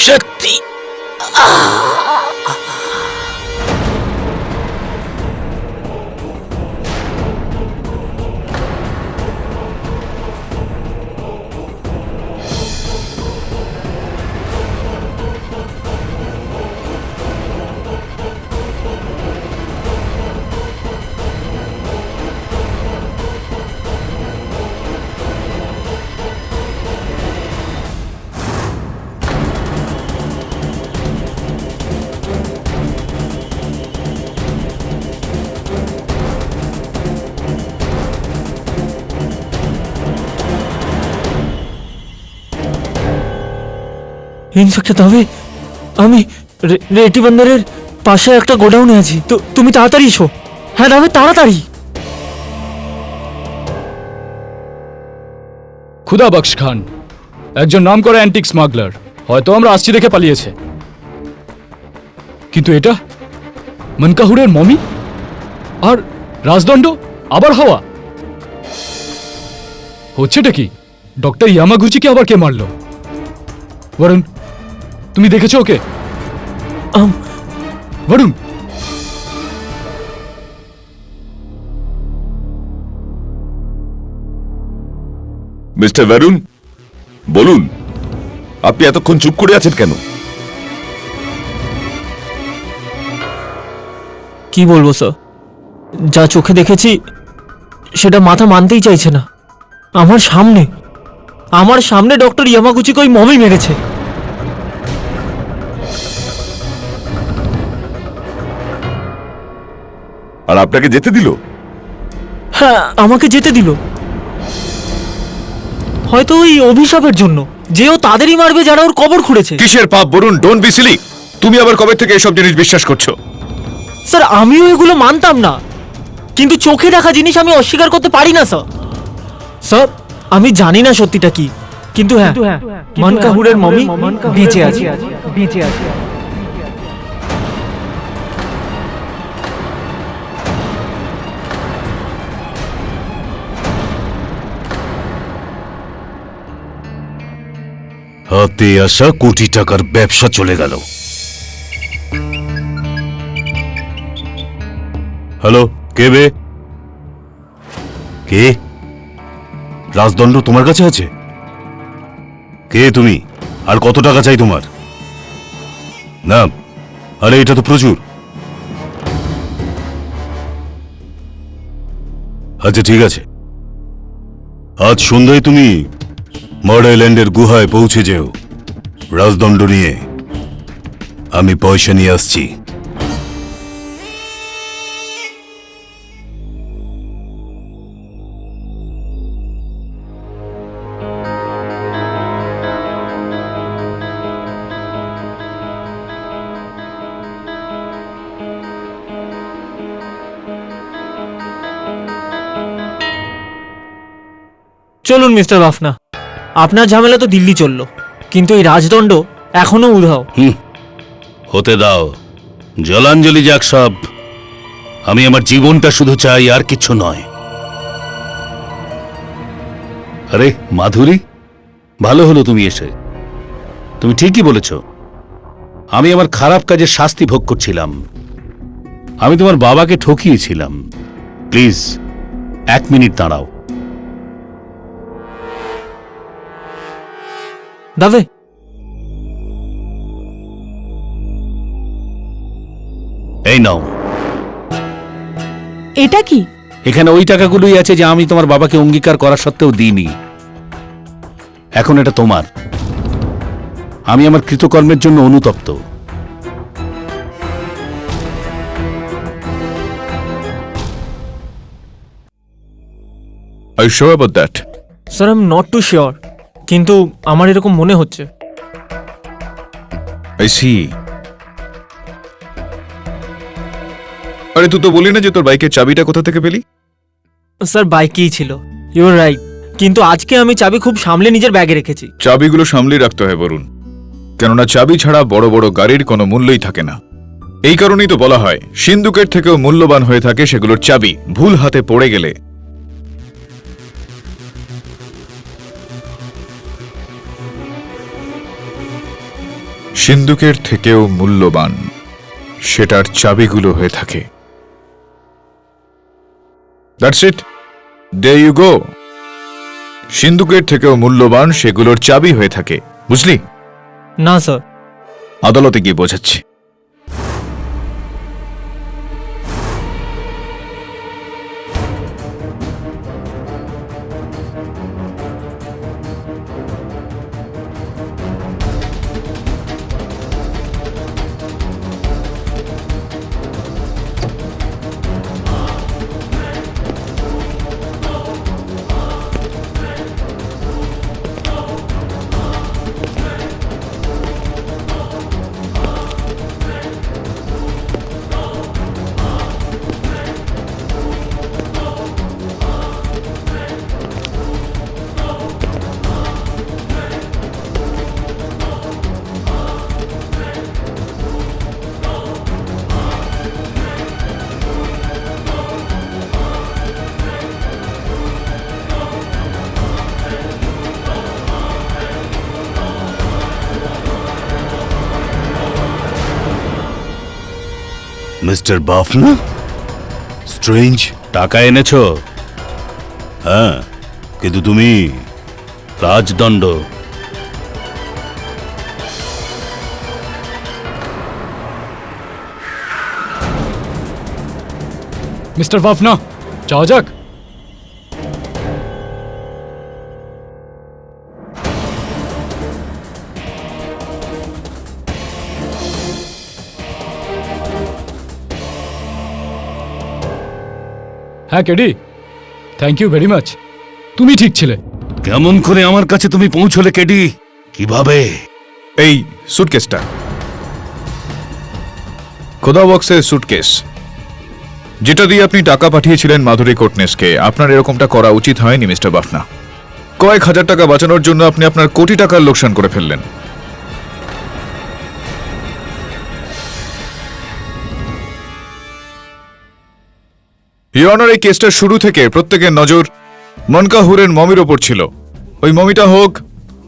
শক্তি। ইন্সপেক্টর তবে আমি রেটি বন্দরের পাশে একটা গোডাউনে আছি, তো তুমি তাড়াতাড়ি এসো। হ্যাঁ তবে তাড়াতাড়ি। খুদাবক্স খান একজন নামকরা অ্যান্টিক স্মাগলার, হয়তো আমরা আসছি দেখে পালিয়েছে। কিন্তু এটা মনকাহুরের মমি আর রাজদণ্ড আবার হাওয়া। হচ্ছেটা কি? ডক্টর ইয়ামাগুচিকে আবার কে মারলো? বরুণ, তুমি দেখেছো ওকে? বরুণ, মিস্টার বরুণ, বলুন, আপনি এতক্ষণ চুপ করে আছেন কেন? কি বলবো স্যার, যা চোখে দেখেছি সেটা মাথা মানতেই চাইছে না। আমার সামনে ডক্টর ইয়ামাগুচিকে ওই মমি মেরেছে। আর আপনাকে যেতে দিল? হ্যাঁ, আমাকে যেতে দিল। হয়তো ওই অভিশাপের জন্য, যে ও তাদেরই মারবে যারা ওর কবর খুঁড়েছে। কিসের পাপ বরুণ? Don't be Seely. তুমি আবার কবে থেকে এসব জিনিস বিশ্বাস করছো? স্যার আমিও এগুলো মানতাম না, কিন্তু চোখে দেখা জিনিস আমি অস্বীকার করতে পারি না স্যার। স্যার আমি জানি না সত্যিটা কি, কিন্তু হ্যাঁ মনকাহুরের মমি বেঁচে আছে। হাতে আসা কোটি টাকার ব্যবসা চলে গেল। হ্যালো, কে বে? কে? রাজদণ্ড তোমার কাছে আছে? কে তুমি? আর কত টাকা চাই তোমার? না, আরে এটা তো প্রচুর। আচ্ছা ঠিক আছে, আজ সন্ধ্যায় তুমি মার্ড আইল্যান্ডের গুহায় পৌঁছে যেও রাজদণ্ড নিয়ে। আমি পয়সা নিয়ে আসছি। চলুন মিস্টার বাফনা, আপনার ঝামেলা তো দিল্লি চললো, কিন্তু এই রাজদণ্ড এখনো উধাও। হতে দাও, জলাঞ্জলি যাক সব। আমি আমার জীবনটা শুধু চাই, আর কিছু নয়। আরে মাধুরী, ভালো হলো তুমি এসে। তুমি ঠিকই বলেছ, আমি আমার খারাপ কাজের শাস্তি ভোগ করছিলাম। আমি তোমার বাবাকে ঠকিয়েছিলাম। প্লিজ 1 মিনিট দাঁড়াও। দাদা, এই নাও, এটা কি? এখানে ওই টাকাগুলোই আছে যে আমি তোমার বাবাকে অঙ্গীকার করা সত্ত্বেও দিইনি। এখন এটা তোমার। আমি আমার কৃতকর্মের জন্য অনুতপ্ত। Are you sure about that? Sir, I am not too sure, কিন্তু আমার এরকম মনে হচ্ছে। I see. আরে তুই তো বলি না যে তোর বাইকের চাবিটা কোথা থেকে পেলি? স্যার, বাইকেই ছিল। ইউ আর রাইট, কিন্তু আজকে আমি চাবি খুব সামলে নিজের ব্যাগে রেখেছি। চাবিগুলো সামলে রাখতে হয় বরুণ, কেননা চাবি ছাড়া বড় বড় গাড়ির কোনো মূল্যই থাকে না। এই কারণেই তো বলা হয় সিন্ধুকের থেকেও মূল্যবান হয়ে থাকে সেগুলোর চাবি ভুল হাতে পড়ে গেলে। সিন্ধুকের থেকেও মূল্যবান সেটার চাবিগুলো হয়ে থাকে। That's it, there you go. সিন্ধুকের থেকেও মূল্যবান সেগুলোর চাবি হয়ে থাকে, বুঝলি? না স্যার। আদালতে গিয়ে বোঝাচ্ছি। Mister Bafna, strange. টাকা এনেছো? হ্যাঁ, কিন্তু তুমি রাজদণ্ড। মিস্টার বাফনা, যাওয়া যাক। হ্যাঁ KD, thank you very much. তুমি ঠিক ছিলে। কেমন করে আমার কাছে তুমি পৌঁছলে কেডি? কিভাবে? এই সুটকেসটা, খোদা বক্সের সুটকেস, যেটা দিয়ে আপনি টাকা পাঠিয়েছিলেন মাধুরী কোটনেসকে। আপনার এরকমটা করা উচিত হয়নি মিস্টার বাফনা। কয়েক হাজার টাকা বাঁচানোর জন্য আপনি আপনার কোটি টাকার লোকসান করে ফেললেন। ইওর অনার, এই কেসটার শুরু থেকে প্রত্যেকের নজর মনকাহুরের মমির ওপর ছিল। ওই মমিটা হোক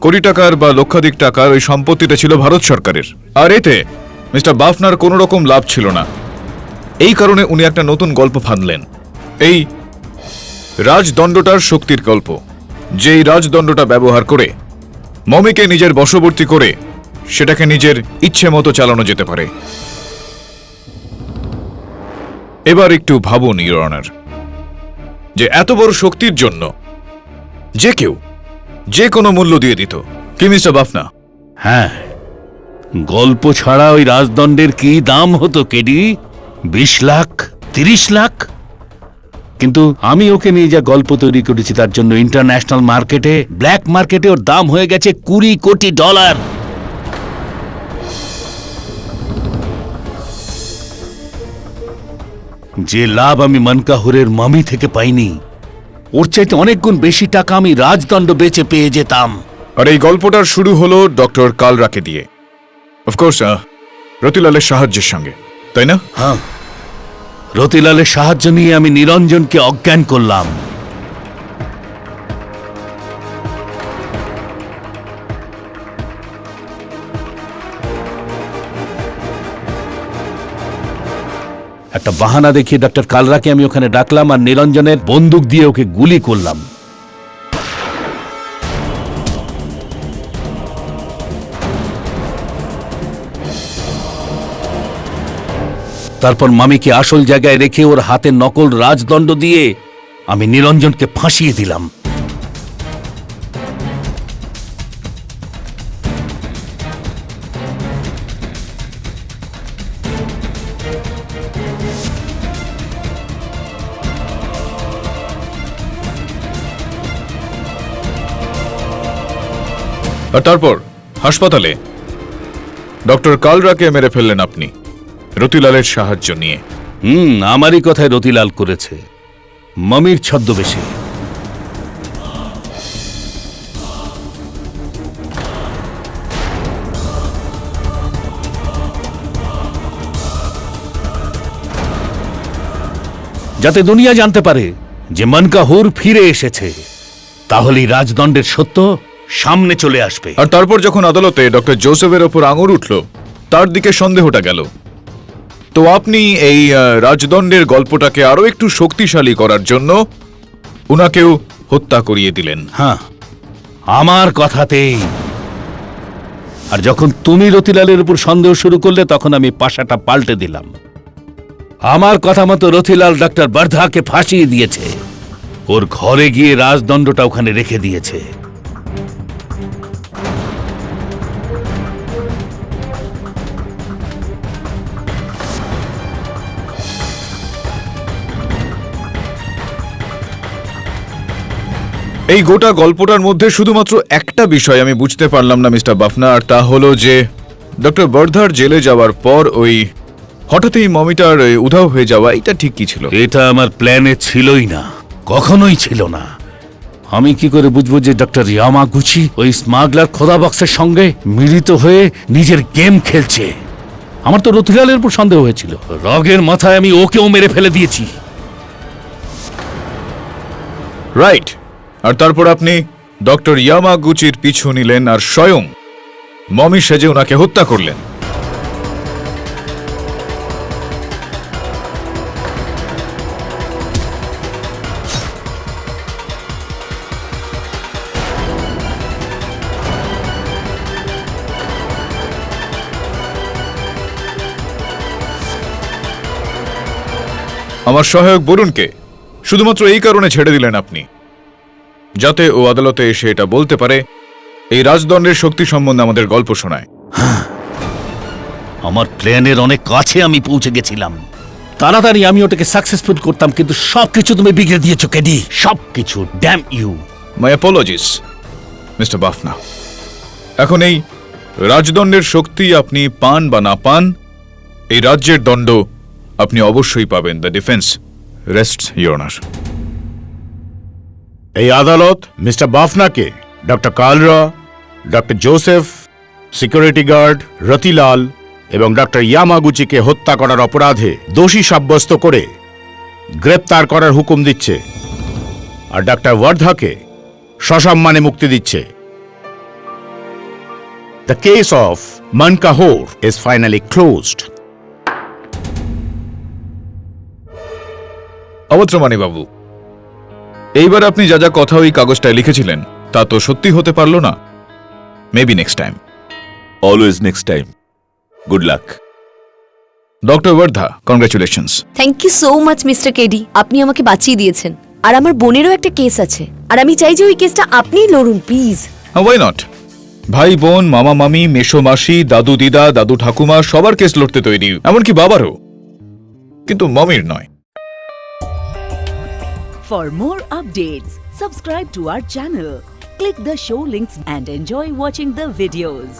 কোটি টাকার বা লক্ষাধিক টাকার, ওই সম্পত্তিটা ছিল ভারত সরকারের। আর এতে মিস্টার বাফনার কোনো রকম লাভ ছিল না। এই কারণে উনি একটা নতুন গল্প ফাঁদলেন, এই রাজদণ্ডটার শক্তির গল্প, যেই রাজদণ্ডটা ব্যবহার করে মমিকে নিজের বশবর্তী করে সেটাকে নিজের ইচ্ছে মতো চালানো যেতে পারে। এবার একটু ভাবুন ইওর অনার, যে এত বড় শক্তির জন্য যে কেউ যে কোনো মূল্য দিয়ে দিত, কি মিস্টার বাফনা? হ্যাঁ, গল্প ছাড়া ওই রাজদণ্ডের কি দাম হতো কেডি? 20 লাখ, 30 লাখ? কিন্তু আমি ওকে নিয়ে যা গল্প তৈরি করেছি তার জন্য ইন্টারন্যাশনাল মার্কেটে, ব্ল্যাক মার্কেটে ওর দাম হয়ে গেছে $20 কোটি। যে লাভ আমি মনকাহুরের মামি থেকে পাইনি, ওর চাইতে অনেক গুণ বেশি টাকা আমি রাজদণ্ড বেচে পেয়ে যেতাম। আর এই গল্পটার শুরু হলো ডক্টর কালরাকে দিয়ে, অফকোর্স রতিলালের সাহায্যের সঙ্গে, তাই না? হ্যাঁ, রতিলালের সাহায্য নিয়ে আমি নিরঞ্জনকে অজ্ঞান করলাম। একটা বাহানা দেখিয়ে ডক্টর কালরাকে আমি ওখানে ডাকলাম আর নিরঞ্জনের বন্দুক দিয়ে ওকে গুলি করলাম। তারপর মামিকে আসল জায়গায় রেখে ওর হাতে নকল রাজদণ্ড দিয়ে আমি নিরঞ্জনকে ফাঁসিয়ে দিলাম। আর তারপর হাসপাতালে ডক্টর কালরাকে মেরে ফেললেন আপনি রতিলালের সাহায্য নিয়ে। আমারই কথায় রতিলাল করেছে, মমির ছদ্মবেশে। যাতে দুনিয়া জানতে পারে যে মনকাহুর ফিরে এসেছে, তাহলেই রাজদণ্ডের সত্য সামনে চলে আসবে। আর তারপর যখন আদালতে ডক্টর জোসেফের ওপর আঙুর উঠল, তার দিকে সন্দেহটা গেল, তো আপনি এই রাজদণ্ডের গল্পটাকে আরো একটু শক্তিশালী করার জন্য উনাকেও হত্যা করিয়ে দিলেন। হ্যাঁ, আমার কথাতেই। আর যখন তুমি রতিলালের উপর সন্দেহ শুরু করলে তখন আমি পাশাটা পাল্টে দিলাম। আমার কথা মতো রতিলাল ডক্টর বর্ধাকে ফাঁসিয়ে দিয়েছে, ওর ঘরে গিয়ে রাজদণ্ডটা ওখানে রেখে দিয়েছে। এই গোটা গল্পটার মধ্যে শুধুমাত্র একটা বিষয় আমি বুঝতে পারলাম না মিস্টার বাফনা, আর তা হলো যে ডক্টর বর্ধার জেলে যাওয়ার পর ওই হঠাৎই মমিটার উধাও হয়ে যাওয়া, এটা ঠিক কি ছিল? এটা আমার প্ল্যানে ছিলই না, কখনোই ছিল না। আমি কি করে বুঝবো যে ডক্টর ইয়ামাগুচি ওই স্মাগলার খোদা বক্সের সঙ্গে মিলিত হয়ে নিজের গেম খেলছে? আমার তো রতিলালের উপর সন্দেহ হয়েছিল, রগের মাথায় আমি ওকেও মেরে ফেলে দিয়েছি। রাইট। আর তারপর আপনি ডক্টর ইয়ামাগুচির পিছু নিলেন আর স্বয়ং মমি সেজে ওনাকে হত্যা করলেন। আমার সহায়ক বরুণকে শুধুমাত্র এই কারণে ছেড়ে দিলেন আপনি, যাতে ও আদালতে এসে এটা বলতে পারে এই রাজদণ্ডের শক্তি সম্বন্ধে আমাদের গল্প শোনায়। আমার প্ল্যানের অনেক কাছে আমি পৌঁছে গেছিলাম, তাড়াতাড়ি আমি ওটাকে সাকসেসফুল করতাম, কিন্তু সবকিছু তুমি বিগড়ে দিয়েছো কেডি, সবকিছু। Damn you. My apologies mister Bafna. এখন এই রাজদণ্ডের শক্তি আপনি পান বা না পান, এই রাজ্যের দণ্ড আপনি অবশ্যই পাবেন। The defence rests your honour. এই আদালত মিস্টার বাফনাকে doctor Kalra, doctor Joseph, security guard Ratilal এবং ডক্টর ইয়ামাগুচিকে হত্যা করার অপরাধে দোষী সাব্যস্ত করে গ্রেপ্তার করার হুকুম দিচ্ছে, আর ডক্টর ওয়ার্ধাকে সসম্মানে মুক্তি দিচ্ছে। The case of Mankahur is finally closed. Abatramani babu, এইবার আপনি যা যা কথা ওই কাগজটায় লিখেছিলেন তা তো সত্যি হতে পারলো না। Maybe next time. Always next time. Good luck. Doctor Bardha, congratulations. Thank you so much mister KD, আপনি আমাকে বাঁচিয়ে দিয়েছেন। আর আমার বোনেরও একটা কেস আছে, আর আমি চাই যে ওই কেসটা আপনিই লড়ুন প্লিজ। Why not? ভাই বোন, মামা মামি, মেশো মাসি, দাদু দিদা, দাদু ঠাকুমা সবার কেস লড়তে তৈরি, এমনকি বাবারও, কিন্তু মমির নয়। For more updates, subscribe to our channel, click the show links and enjoy watching the videos.